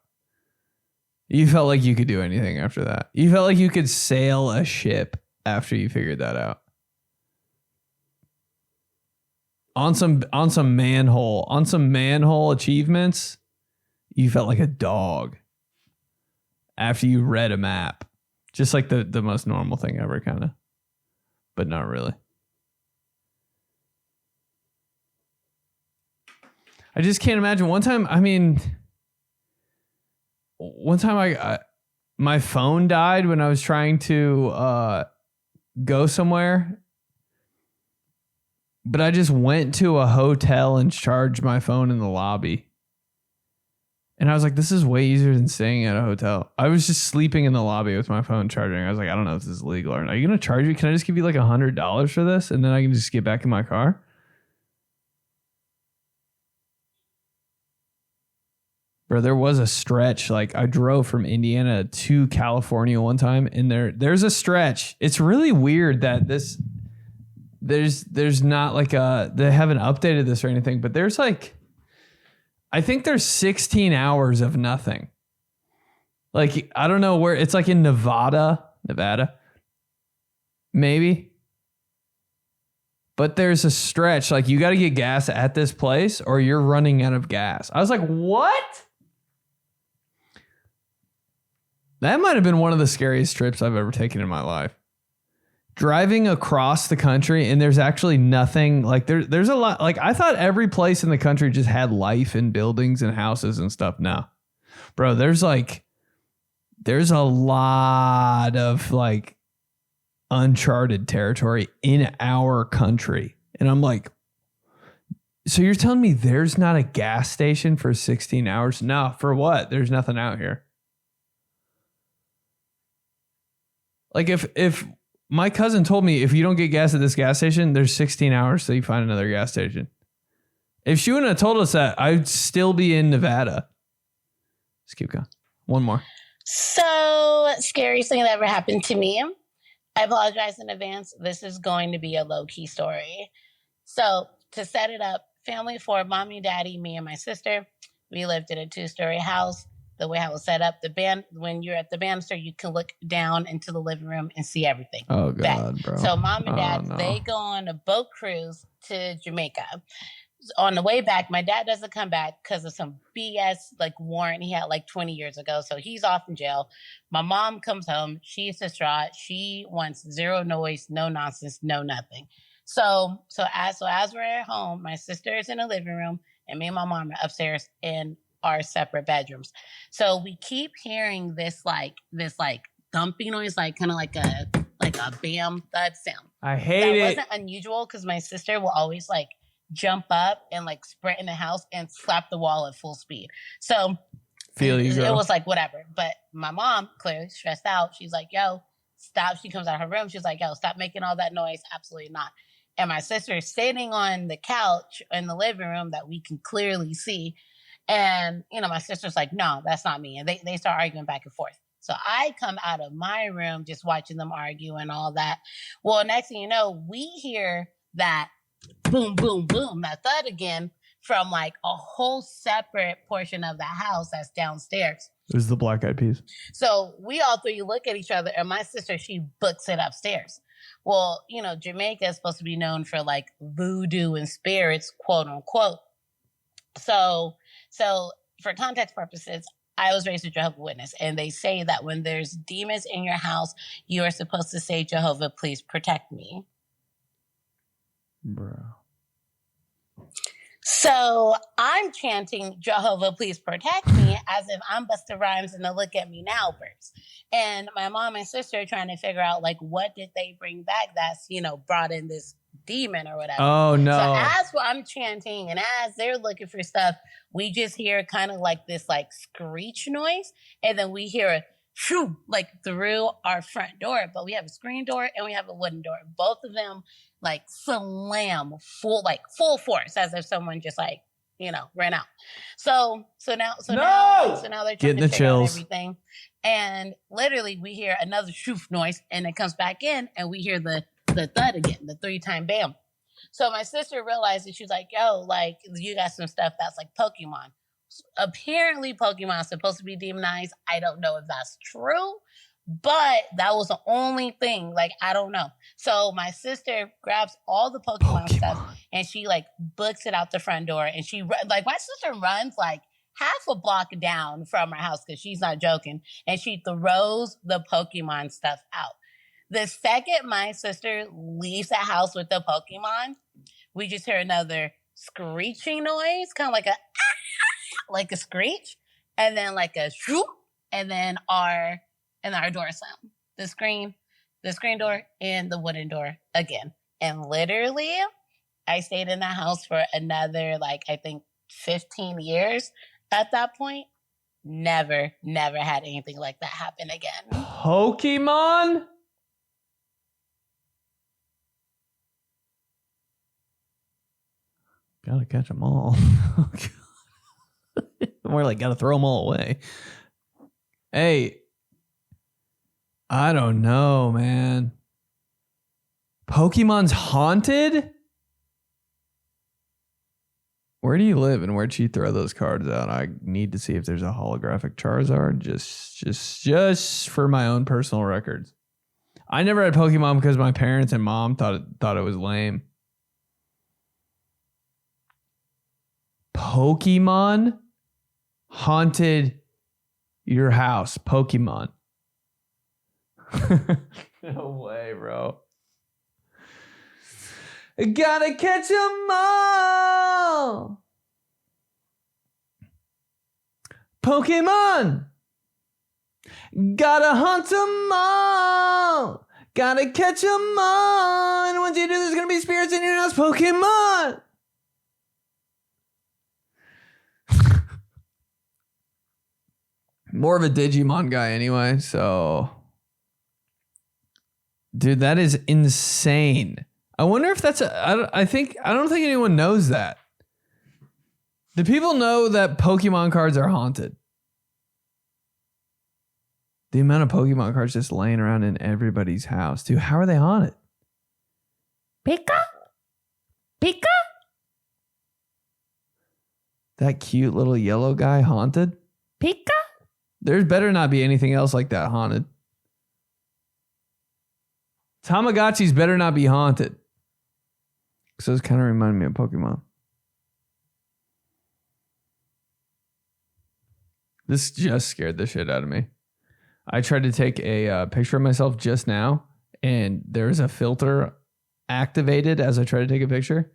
[SPEAKER 2] You felt like you could do anything after that. You felt like you could sail a ship after you figured that out. On some manhole achievements, you felt like a dog. after you read a map. Just like the most normal thing ever, kind of. But not really. I just can't imagine. One time my phone died when I was trying to go somewhere. But I just went to a hotel and charged my phone in the lobby. And I was like, this is way easier than staying at a hotel. I was just sleeping in the lobby with my phone charging. I was like, I don't know if this is legal or not. Are you going to charge me? Can I just give you like $100 for this? And then I can just get back in my car? Bro, there was a stretch. Like I drove from Indiana to California one time, and there's a stretch. It's really weird that there's not like they haven't updated this or anything, but there's like, I think there's 16 hours of nothing. Like, I don't know where, it's like in Nevada, maybe. But there's a stretch, like you got to get gas at this place or you're running out of gas. I was like, what? That might have been one of the scariest trips I've ever taken in my life. Driving across the country and there's actually nothing, like there's a lot, like I thought every place in the country just had life and buildings and houses and stuff. No, bro, there's a lot of like uncharted territory in our country. And I'm like, so you're telling me there's not a gas station for 16 hours? No, for what? There's nothing out here. Like if my cousin told me if you don't get gas at this gas station, there's 16 hours till you find another gas station. If she wouldn't have told us that, I'd still be in Nevada. Let's keep going. One more.
[SPEAKER 13] So, scariest thing that ever happened to me. I apologize in advance. This is going to be a low-key story. So, to set it up, family of four, mommy, daddy, me, and my sister. We lived in a 2-story house. The way I was set up, when you're at the banister, you can look down into the living room and see everything.
[SPEAKER 2] Oh, God, bro.
[SPEAKER 13] So mom and dad, they go on a boat cruise to Jamaica. On the way back, my dad doesn't come back because of some BS like warrant he had like 20 years ago. So he's off in jail. My mom comes home. She's distraught. She wants zero noise, no nonsense, no nothing. So as we're at home, my sister is in the living room and me and my mom are upstairs in our separate bedrooms. So we keep hearing this thumping noise, like kind of like a bam thud sound.
[SPEAKER 2] I hate it.
[SPEAKER 13] That wasn't unusual because my sister will always like jump up and like sprint in the house and slap the wall at full speed. So it was like whatever. But my mom, clearly stressed out, she's like, yo, stop. She comes out of her room. She's like, yo, stop making all that noise. Absolutely not. And my sister is sitting on the couch in the living room that we can clearly see. And, my sister's like, no, that's not me. And they start arguing back and forth. So I come out of my room just watching them argue and all that. Well, next thing you know, we hear that boom, boom, boom, that thud again from like a whole separate portion of the house that's downstairs.
[SPEAKER 2] It was the Black Eyed Peas.
[SPEAKER 13] So we all three look at each other and my sister, she books it upstairs. Well, Jamaica is supposed to be known for like voodoo and spirits, quote unquote. So for context purposes, I was raised a Jehovah's Witness, and they say that when there's demons in your house, you are supposed to say, Jehovah, please protect me.
[SPEAKER 2] Bro.
[SPEAKER 13] So I'm chanting, Jehovah, please protect me, as if I'm Busta Rhymes in the Look at Me Now verse. And my mom and sister are trying to figure out, like, what did they bring back that's, brought in this demon or whatever.
[SPEAKER 2] Oh, no.
[SPEAKER 13] So as I'm chanting and as they're looking for stuff, we just hear kind of like this, like, screech noise. And then we hear a shoo, like, through our front door. But we have a screen door and we have a wooden door. Both of them, like, slam full force, as if someone just, like, ran out. So now they're trying
[SPEAKER 2] Getting
[SPEAKER 13] to
[SPEAKER 2] the
[SPEAKER 13] figure
[SPEAKER 2] chills.
[SPEAKER 13] out everything. And literally we hear another shoof noise and it comes back in and we hear the thud again, the 3-time bam. So my sister realized that she's like, yo, like, you got some stuff that's like Pokemon. Apparently Pokemon is supposed to be demonized. I don't know if that's true, but that was the only thing. Like, I don't know. So my sister grabs all the Pokemon stuff and she like books it out the front door. And she, like, my sister runs like half a block down from our house, because she's not joking, and she throws the Pokemon stuff out. The second my sister leaves the house with the Pokemon, we just hear another screeching noise, kind of like a screech, and then like a shroop, and then our door slam. The screen door and the wooden door again. And literally, I stayed in the house for another, like, I think 15 years at that point. Never had anything like that happen again.
[SPEAKER 2] Pokemon? Gotta catch them all. More like gotta throw them all away. Hey, I don't know, man. Pokemon's haunted? Where do you live and where'd she throw those cards out? I need to see if there's a holographic Charizard just for my own personal records. I never had Pokemon because my parents and mom thought it was lame. Pokemon haunted your house. Pokemon. No way, bro. Gotta catch 'em all. Pokemon. Gotta hunt 'em all. Gotta catch 'em all. And once you do, there's gonna be spirits in your house. Pokemon. More of a Digimon guy anyway, so. Dude, that is insane. I wonder if that's I don't think anyone knows that. Do people know that Pokemon cards are haunted? The amount of Pokemon cards just laying around in everybody's house. Dude, how are they haunted? Pika? Pika? That cute little yellow guy haunted? Pika? There better not be anything else like that haunted. Tamagotchis better not be haunted. So it's kind of reminding me of Pokemon. This just scared the shit out of me. I tried to take a picture of myself just now, and there's a filter activated as I try to take a picture.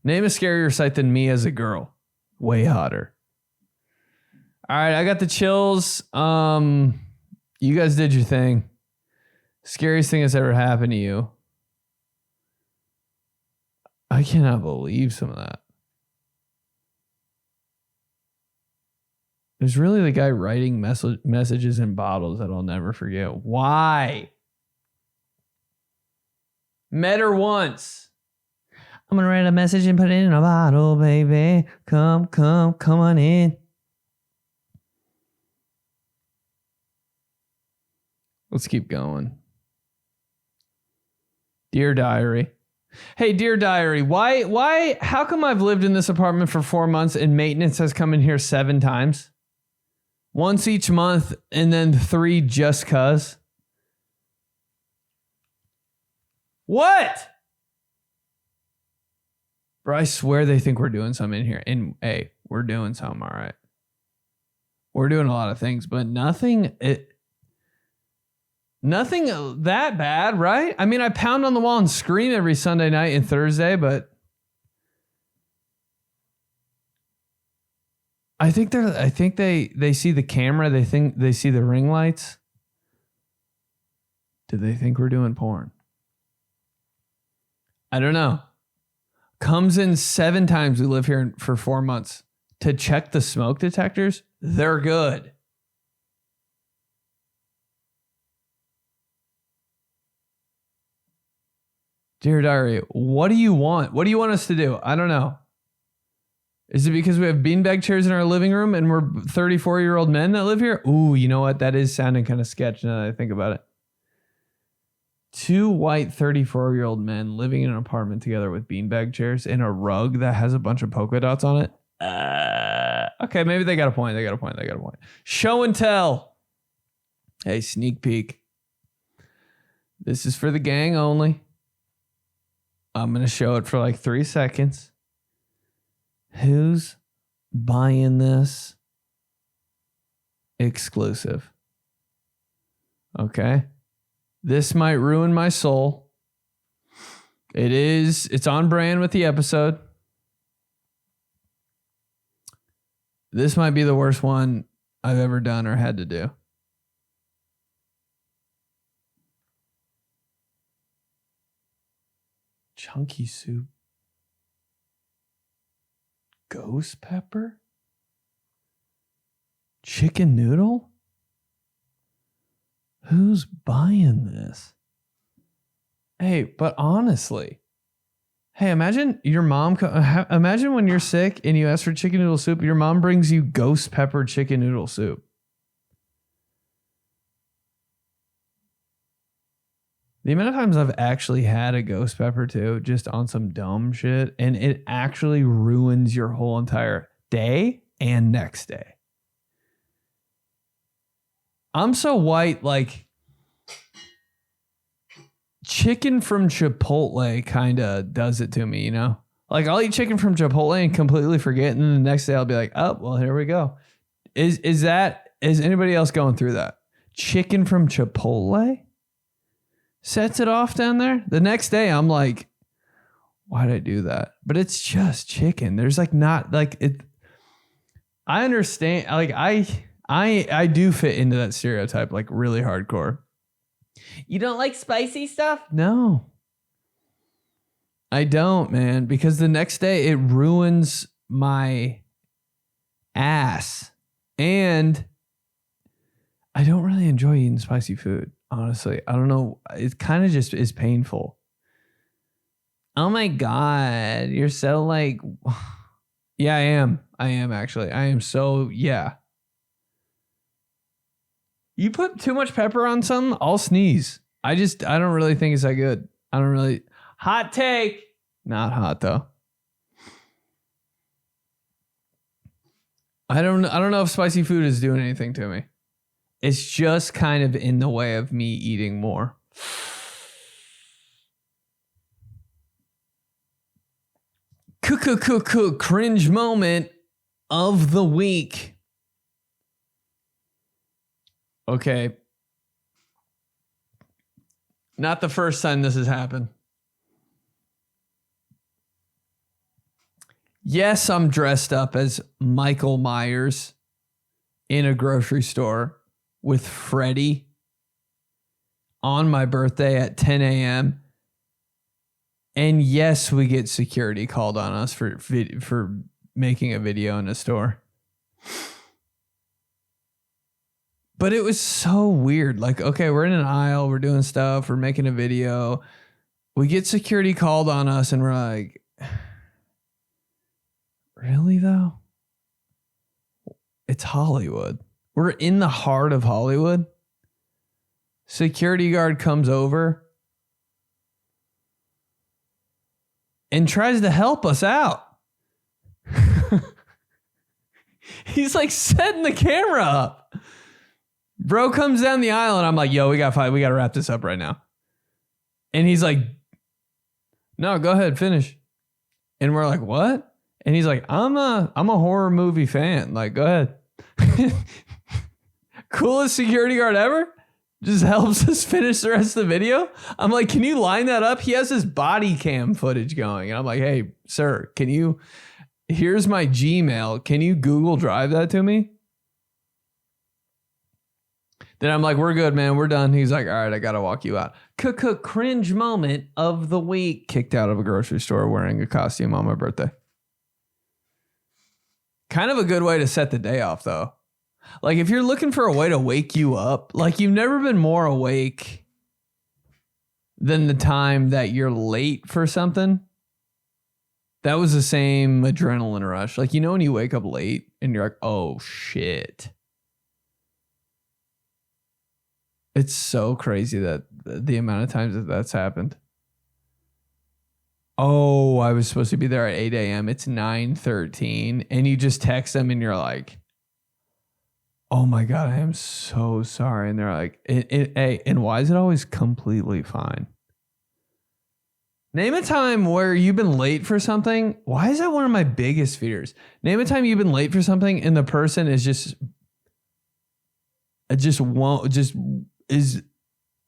[SPEAKER 2] Name a scarier sight than me as a girl. Way hotter. All right, I got the chills. You guys did your thing. Scariest thing that's ever happened to you. I cannot believe some of that. There's really the guy writing messages in bottles that I'll never forget. Why? Met her once. I'm going to write a message and put it in a bottle, baby. Come on in. Let's keep going. Dear Diary. Hey, Dear Diary, how come I've lived in this apartment for 4 months and maintenance has come in here 7 times? Once each month and then 3 just cuz? What? Bro, I swear they think we're doing something in here. And hey, we're doing something, all right. We're doing a lot of things, but nothing that bad, right? I mean, I pound on the wall and scream every Sunday night and Thursday, but I think they see the camera. They think they see the ring lights. Do they think we're doing porn? I don't know. Comes in 7 times. We live here for 4 months to check the smoke detectors. They're good. Dear Diary, what do you want? What do you want us to do? I don't know. Is it because we have beanbag chairs in our living room and we're 34-year-old men that live here? Ooh, you know what? That is sounding kind of sketch now that I think about it. 2 white 34-year-old men living in an apartment together with beanbag chairs and a rug that has a bunch of polka dots on it. Okay, maybe they got a point. They got a point. Show and tell. Hey, sneak peek. This is for the gang only. I'm going to show it for like 3 seconds. Who's buying this exclusive? Okay. This might ruin my soul. It's on brand with the episode. This might be the worst one I've ever done or had to do. Chunky soup. Ghost pepper? Chicken noodle? Who's buying this? Hey, but honestly, hey, imagine your mom, imagine when you're sick and you ask for chicken noodle soup, your mom brings you ghost pepper chicken noodle soup. The amount of times I've actually had a ghost pepper too, just on some dumb shit, and it actually ruins your whole entire day and next day. I'm so white, like chicken from Chipotle kind of does it to me, you know? Like I'll eat chicken from Chipotle and completely forget, and then the next day I'll be like, oh, well, here we go. Is anybody else going through that? Chicken from Chipotle sets it off down there. The next day I'm like, why'd I do that? But it's just chicken. There's like not like it. I understand. Like I do fit into that stereotype like really hardcore. You don't like spicy stuff? No. I don't, man, because the next day it ruins my ass. And I don't really enjoy eating spicy food, honestly. I don't know. It kind of just is painful. Oh my God. You're so like, yeah, I am. I am actually. I am so, yeah. You put too much pepper on something, I'll sneeze. I don't really think it's that good. I don't really. Hot take. Not hot though. I don't know if spicy food is doing anything to me. It's just kind of in the way of me eating more. Cringe moment of the week. Okay. Not the first time this has happened. Yes, I'm dressed up as Michael Myers in a grocery store with Freddie on my birthday at 10 a.m. And yes, we get security called on us for making a video in a store. But it was so weird. Like, okay, we're in an aisle, we're doing stuff, we're making a video. We get security called on us and we're like, really though? It's Hollywood. We're in the heart of Hollywood. Security guard comes over and tries to help us out. He's like setting the camera up. Bro comes down the aisle and I'm like, yo, we got to wrap this up right now. And he's like, no, go ahead, finish. And we're like, what? And he's like, I'm a horror movie fan. Like, go ahead. Coolest security guard ever. Just helps us finish the rest of the video. I'm like, can you line that up? He has his body cam footage going. And I'm like, hey, sir, here's my Gmail. Can you Google Drive that to me? Then I'm like, we're good, man. We're done. He's like, all right, I got to walk you out. Cringe moment of the week. Kicked out of a grocery store wearing a costume on my birthday. Kind of a good way to set the day off, though. Like, if you're looking for a way to wake you up, like you've never been more awake than the time that you're late for something. That was the same adrenaline rush. Like, you know, when you wake up late and you're like, oh, shit. It's so crazy that the amount of times that's happened. Oh, I was supposed to be there at 8 a.m. It's 9:13. And you just text them and you're like, oh my God, I am so sorry. And they're like, hey, and why is it always completely fine? Name a time where you've been late for something. Why is that one of my biggest fears? Name a time you've been late for something and the person is is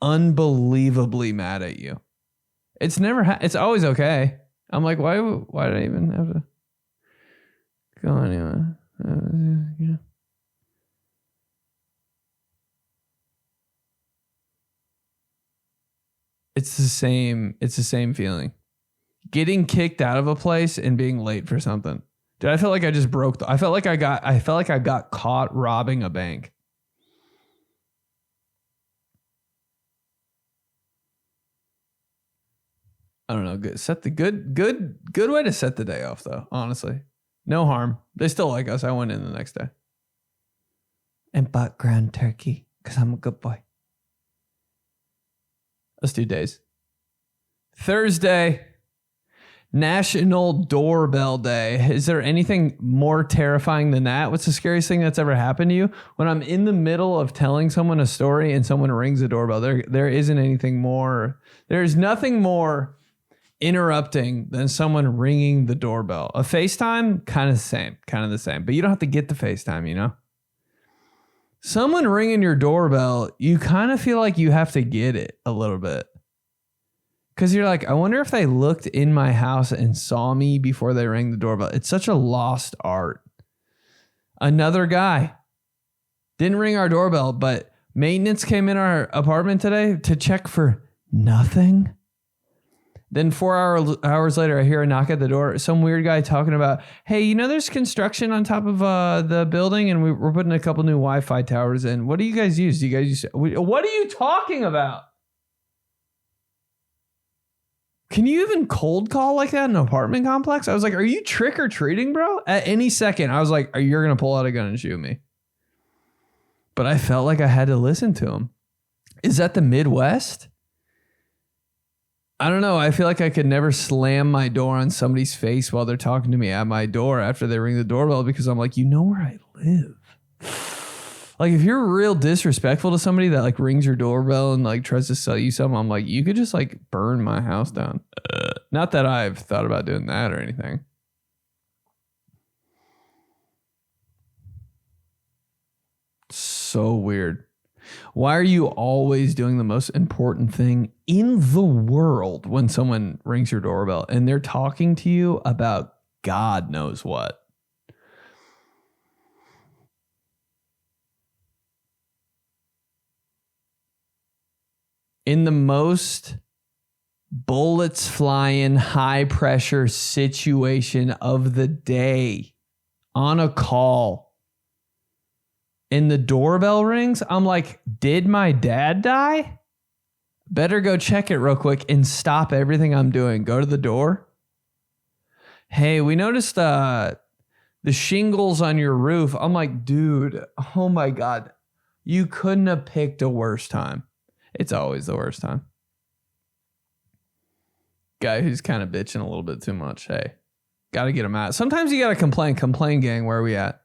[SPEAKER 2] unbelievably mad at you. It's never it's always okay. I'm like, why did I even have to go anyway? Yeah. It's the same feeling. Getting kicked out of a place and being late for something. Dude, I felt like I just I felt like I got caught robbing a bank. I don't know. Good way to set the day off though, honestly. No harm. They still like us. I went in the next day. And bought ground turkey because I'm a good boy. Let's do days. Thursday, National Doorbell Day. Is there anything more terrifying than that? What's the scariest thing that's ever happened to you? When I'm in the middle of telling someone a story and someone rings the doorbell, there isn't anything more. There's nothing more interrupting than someone ringing the doorbell. A FaceTime, kind of the same. But you don't have to get the FaceTime, you know? Someone ringing your doorbell, you kind of feel like you have to get it a little bit. Because you're like, I wonder if they looked in my house and saw me before they rang the doorbell. It's such a lost art. Another guy didn't ring our doorbell, but maintenance came in our apartment today to check for nothing. Then 4 hours later, I hear a knock at the door. Some weird guy talking about, hey, you know, there's construction on top of the building and we're putting a couple new Wi-Fi towers in. What do you guys use? Do you guys use? What are you talking about? Can you even cold call like that in an apartment complex? I was like, are you trick or treating, bro? At any second, I was like, you're going to pull out a gun and shoot me. But I felt like I had to listen to him. Is that the Midwest? I don't know. I feel like I could never slam my door on somebody's face while they're talking to me at my door after they ring the doorbell because I'm like, you know where I live. Like if you're real disrespectful to somebody that like rings your doorbell and like tries to sell you something, I'm like, you could just like burn my house down. Not that I've thought about doing that or anything. So weird. Why are you always doing the most important thing in the world when someone rings your doorbell and they're talking to you about God knows what? In the most bullets flying, high pressure situation of the day, on a call, and the doorbell rings, I'm like, did my dad die? Better go check it real quick and stop everything I'm doing. Go to the door. Hey, we noticed the shingles on your roof. I'm like, dude, oh my God. You couldn't have picked a worse time. It's always the worst time. Guy who's kind of bitching a little bit too much. Hey, got to get him out. Sometimes you got to complain. Complain, gang. Where are we at?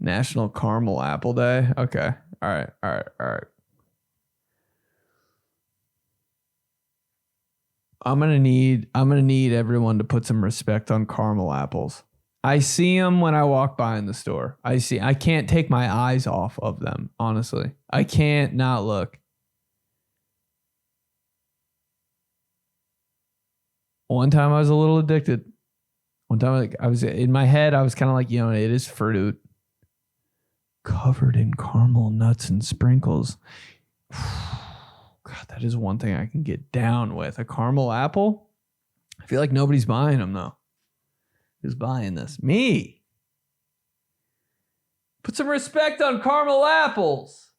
[SPEAKER 2] National Caramel Apple Day. Okay. All right. I'm gonna need everyone to put some respect on caramel apples. I see them when I walk by in the store. I can't take my eyes off of them, honestly. I can't not look. One time I was a little addicted. One time I was in my head, I was kind of like, you know, it is fruit covered in caramel nuts and sprinkles. God, that is one thing I can get down with. A caramel apple? I feel like nobody's buying them, though. Who's buying this? Me. Put some respect on caramel apples.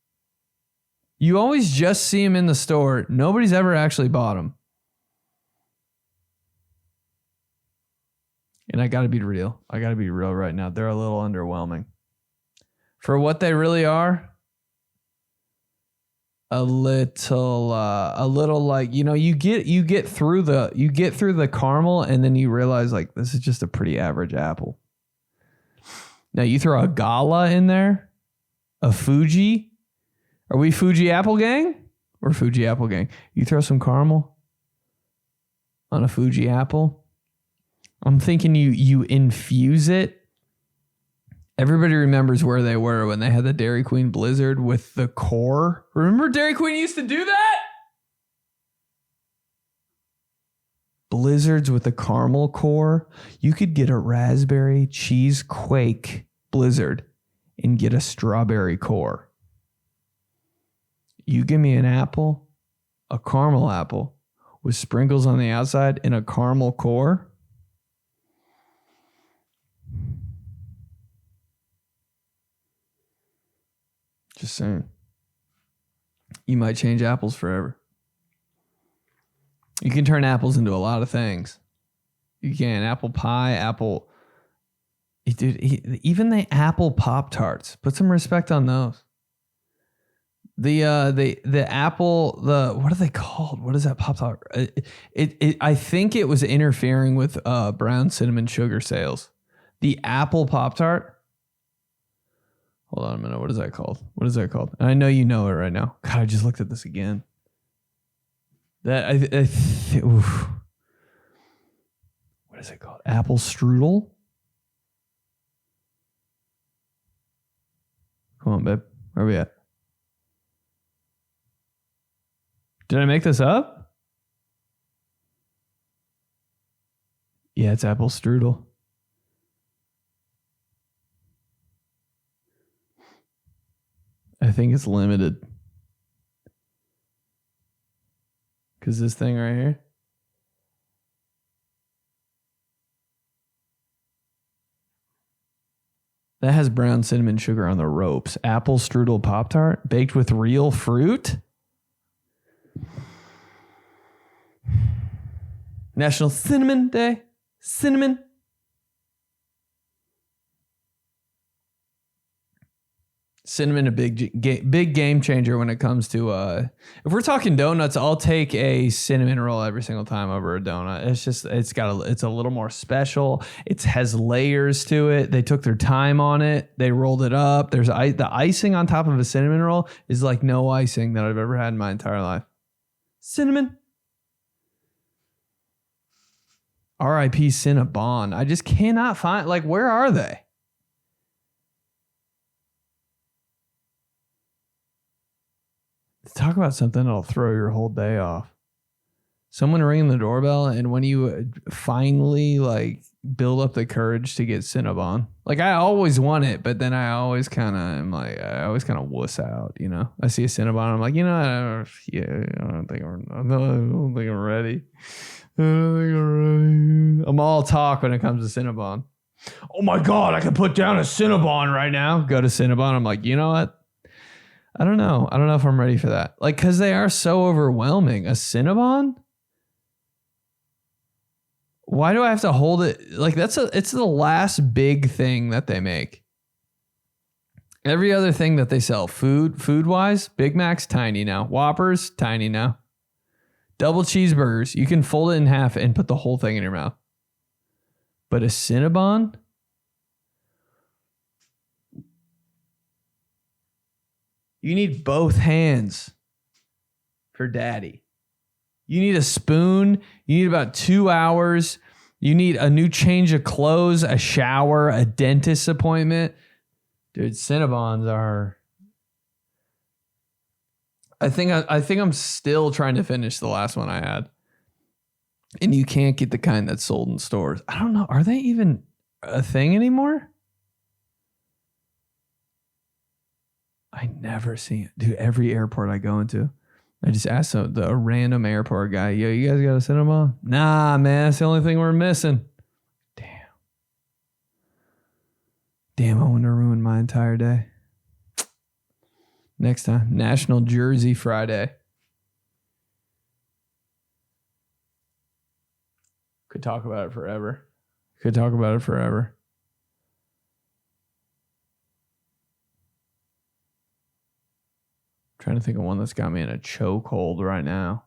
[SPEAKER 2] You always just see them in the store. Nobody's ever actually bought them. And I got to be real. I got to be real right now. They're a little underwhelming. For what they really are, a little like, you know, you get through the caramel and then you realize like this is just a pretty average apple. Now you throw a Gala in there, a Fuji. Are we Fuji Apple gang? or Fuji apple gang. You throw some caramel on a Fuji apple. I'm thinking you infuse it. Everybody remembers where they were when they had the Dairy Queen Blizzard with the core. Remember Dairy Queen used to do that? Blizzards with the caramel core. You could get a raspberry cheese quake blizzard and get a strawberry core. You give me an apple, a caramel apple with sprinkles on the outside and a caramel core. Just saying. You might change apples forever. You can turn apples into a lot of things. You can. Apple pie, apple. Dude, even the apple Pop-Tarts. Put some respect on those. The apple, what are they called? What is that Pop-Tart? I think it was interfering with brown cinnamon sugar sales. The apple Pop-Tart. Hold on a minute. What is that called? What is that called? And I know you know it right now. God, I just looked at this again. What is it called? Apple strudel? Come on, babe. Where are we at? Did I make this up? Yeah, it's apple strudel. I think it's limited. Because this thing right here. That has brown cinnamon sugar on the ropes. Apple strudel Pop-Tart baked with real fruit. National Cinnamon Day. Cinnamon. Cinnamon, a big game changer when it comes to, if we're talking donuts, I'll take a cinnamon roll every single time over a donut. It's a little more special. It has layers to it. They took their time on it. They rolled it up. The icing on top of a cinnamon roll is like no icing that I've ever had in my entire life. Cinnamon. R.I.P. Cinnabon. I just cannot find, where are they? Talk about something that'll throw your whole day off. Someone ringing the doorbell, and when you finally build up the courage to get Cinnabon, I always want it, but then I always kind of wuss out. I see a Cinnabon, I'm like, I don't think I'm ready. I'm all talk when it comes to Cinnabon. Oh my God, I can put down a Cinnabon right now. Go to Cinnabon. I'm like, you know what? I don't know. I don't know if I'm ready for that. Because they are so overwhelming. A Cinnabon? Why do I have to hold it? It's the last big thing that they make. Every other thing that they sell, food-wise, Big Macs, tiny now. Whoppers, tiny now. Double cheeseburgers, you can fold it in half and put the whole thing in your mouth. But a Cinnabon? You need both hands for daddy. You need a spoon. You need about 2 hours. You need a new change of clothes, a shower, a dentist appointment. Dude, Cinnabons are... I think I'm still trying to finish the last one I had. And you can't get the kind that's sold in stores. I don't know. Are they even a thing anymore? I never see it. Dude, every airport I go into, I just ask a random airport guy, yo, you guys got a Cinnabon? Nah, man, that's the only thing we're missing. Damn, I want to ruin my entire day. Next time, National Jersey Friday. Could talk about it forever. Trying to think of one that's got me in a chokehold right now.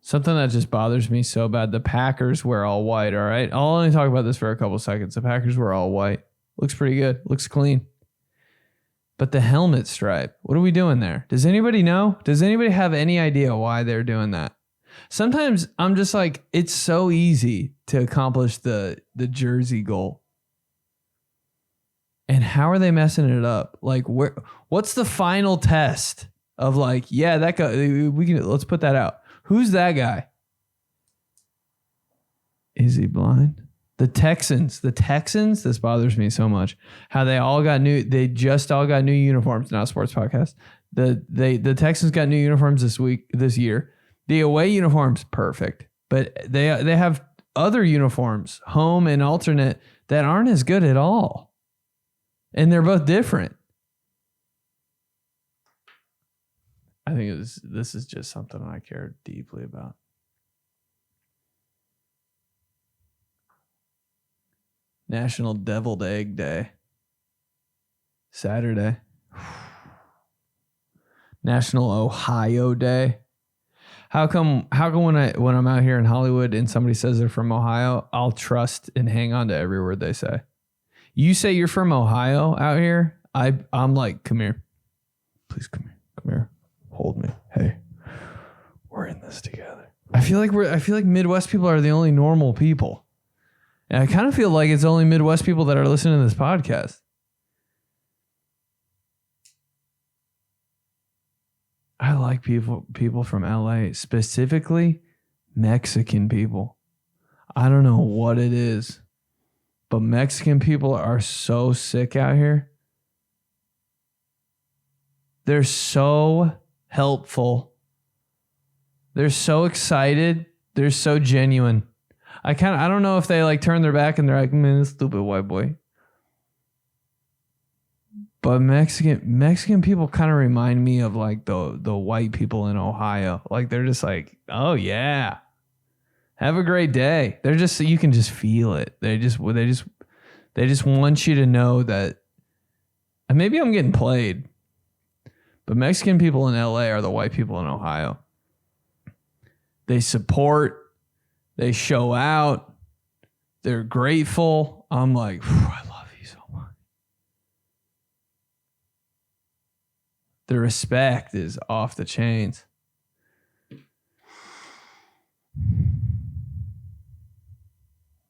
[SPEAKER 2] Something that just bothers me so bad. The Packers wear all white, all right? I'll only talk about this for a couple seconds. The Packers wear all white. Looks pretty good. Looks clean. But the helmet stripe, what are we doing there? Does anybody know? Does anybody have any idea why they're doing that? Sometimes I'm just like, it's so easy to accomplish the jersey goal. And how are they messing it up? Like, what's the final test of like, yeah, that guy, let's put that out. Who's that guy? Is he blind? The Texans, this bothers me so much. How they just all got new uniforms, not a sports podcast. The Texans got new uniforms this year. The away uniforms, perfect. But they have other uniforms, home and alternate, that aren't as good at all. And they're both different. I think this is just something I care deeply about. National Deviled Egg Day. Saturday. National Ohio Day. How come when I'm out here in Hollywood and somebody says they're from Ohio, I'll trust and hang on to every word they say. You say you're from Ohio out here, I'm like, come here. Please come here. Come here. Hold me. Hey. We're in this together. I feel like Midwest people are the only normal people. And I kind of feel like it's only Midwest people that are listening to this podcast. I like people from LA, specifically Mexican people. I don't know what it is, but Mexican people are so sick out here. They're so helpful. They're so excited. They're so genuine. I don't know if they like turn their back and they're like, man, this stupid white boy. But Mexican people kind of remind me of like the white people in Ohio. Like they're just like, oh yeah, have a great day. They're just, you can just feel it. They just want you to know that. And maybe I'm getting played, but Mexican people in LA are the white people in Ohio. They support. They show out. They're grateful. I'm like, I love you so much. The respect is off the chains.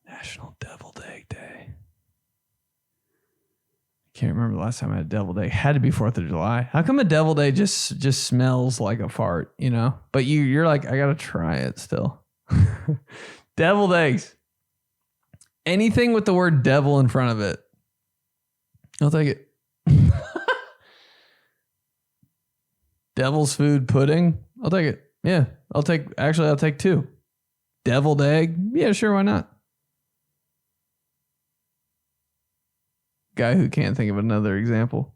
[SPEAKER 2] National Deviled Egg Day. Can't remember the last time I had a deviled egg. Had to be 4th of July. How come a deviled egg just smells like a fart, you know? But you're like, I gotta try it still. Deviled eggs. Anything with the word devil in front of it, I'll take it. Devil's food pudding, I'll take it. Yeah, I'll take 2. Deviled egg, yeah, sure, why not? Guy who can't think of another example.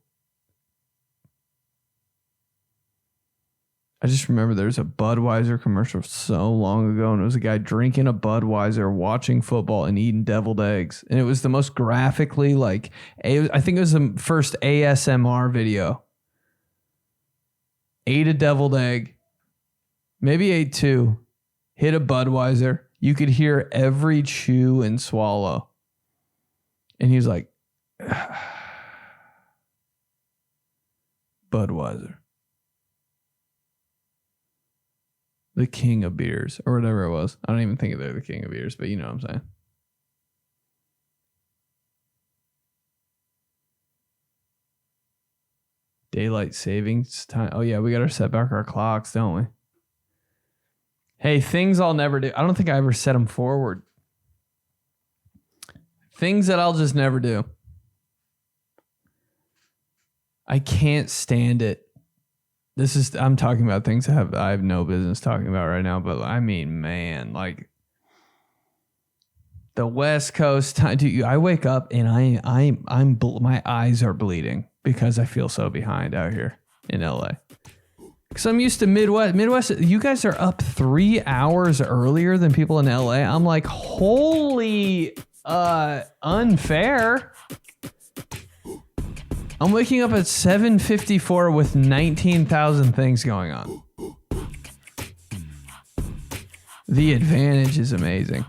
[SPEAKER 2] I just remember there's a Budweiser commercial so long ago, and it was a guy drinking a Budweiser, watching football, and eating deviled eggs. And it was the most graphically, like, I think it was the first ASMR video. Ate a deviled egg, maybe ate 2, hit a Budweiser. You could hear every chew and swallow. And he was like, Budweiser. The king of beers, or whatever it was. I don't even think they're the king of beers, but you know what I'm saying. Daylight savings time. Oh yeah, we got to set back our clocks, don't we? Hey, things I'll never do. I don't think I ever set them forward. Things that I'll just never do. I can't stand it. I'm talking about things I have no business talking about right now, but I mean, man, like the West Coast time, dude, I wake up and my eyes are bleeding because I feel so behind out here in LA. Because I'm used to Midwest. You guys are up 3 hours earlier than people in LA. I'm like, holy unfair. I'm waking up at 7:54 with 19,000 things going on. The advantage is amazing.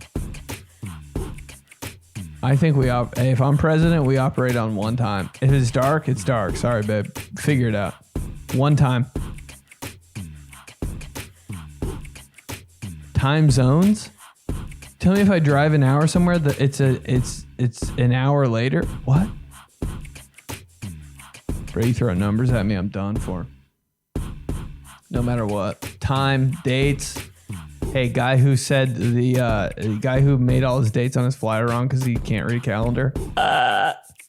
[SPEAKER 2] I think if I'm president, we operate on one time. If it's dark, it's dark. Sorry, babe. Figure it out. One time. Time zones? Tell me if I drive an hour somewhere that it's an hour later. What? Bro, you throw numbers at me, I'm done for. No matter what. Time, dates. Hey, guy who said the guy who made all his dates on his flyer wrong because he can't read a calendar.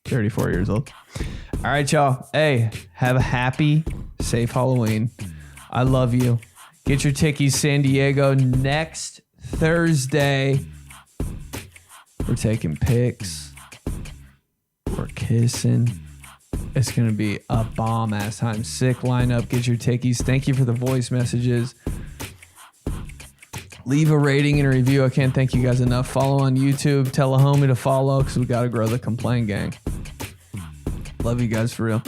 [SPEAKER 2] 34 years old. All right, y'all. Hey, have a happy, safe Halloween. I love you. Get your tickies, San Diego, next Thursday. We're taking pics. We're kissing. It's going to be a bomb-ass time. Sick lineup. Get your tickies. Thank you for the voice messages. Leave a rating and a review. I can't thank you guys enough. Follow on YouTube. Tell a homie to follow because we got to grow the Complain Gang. Love you guys for real.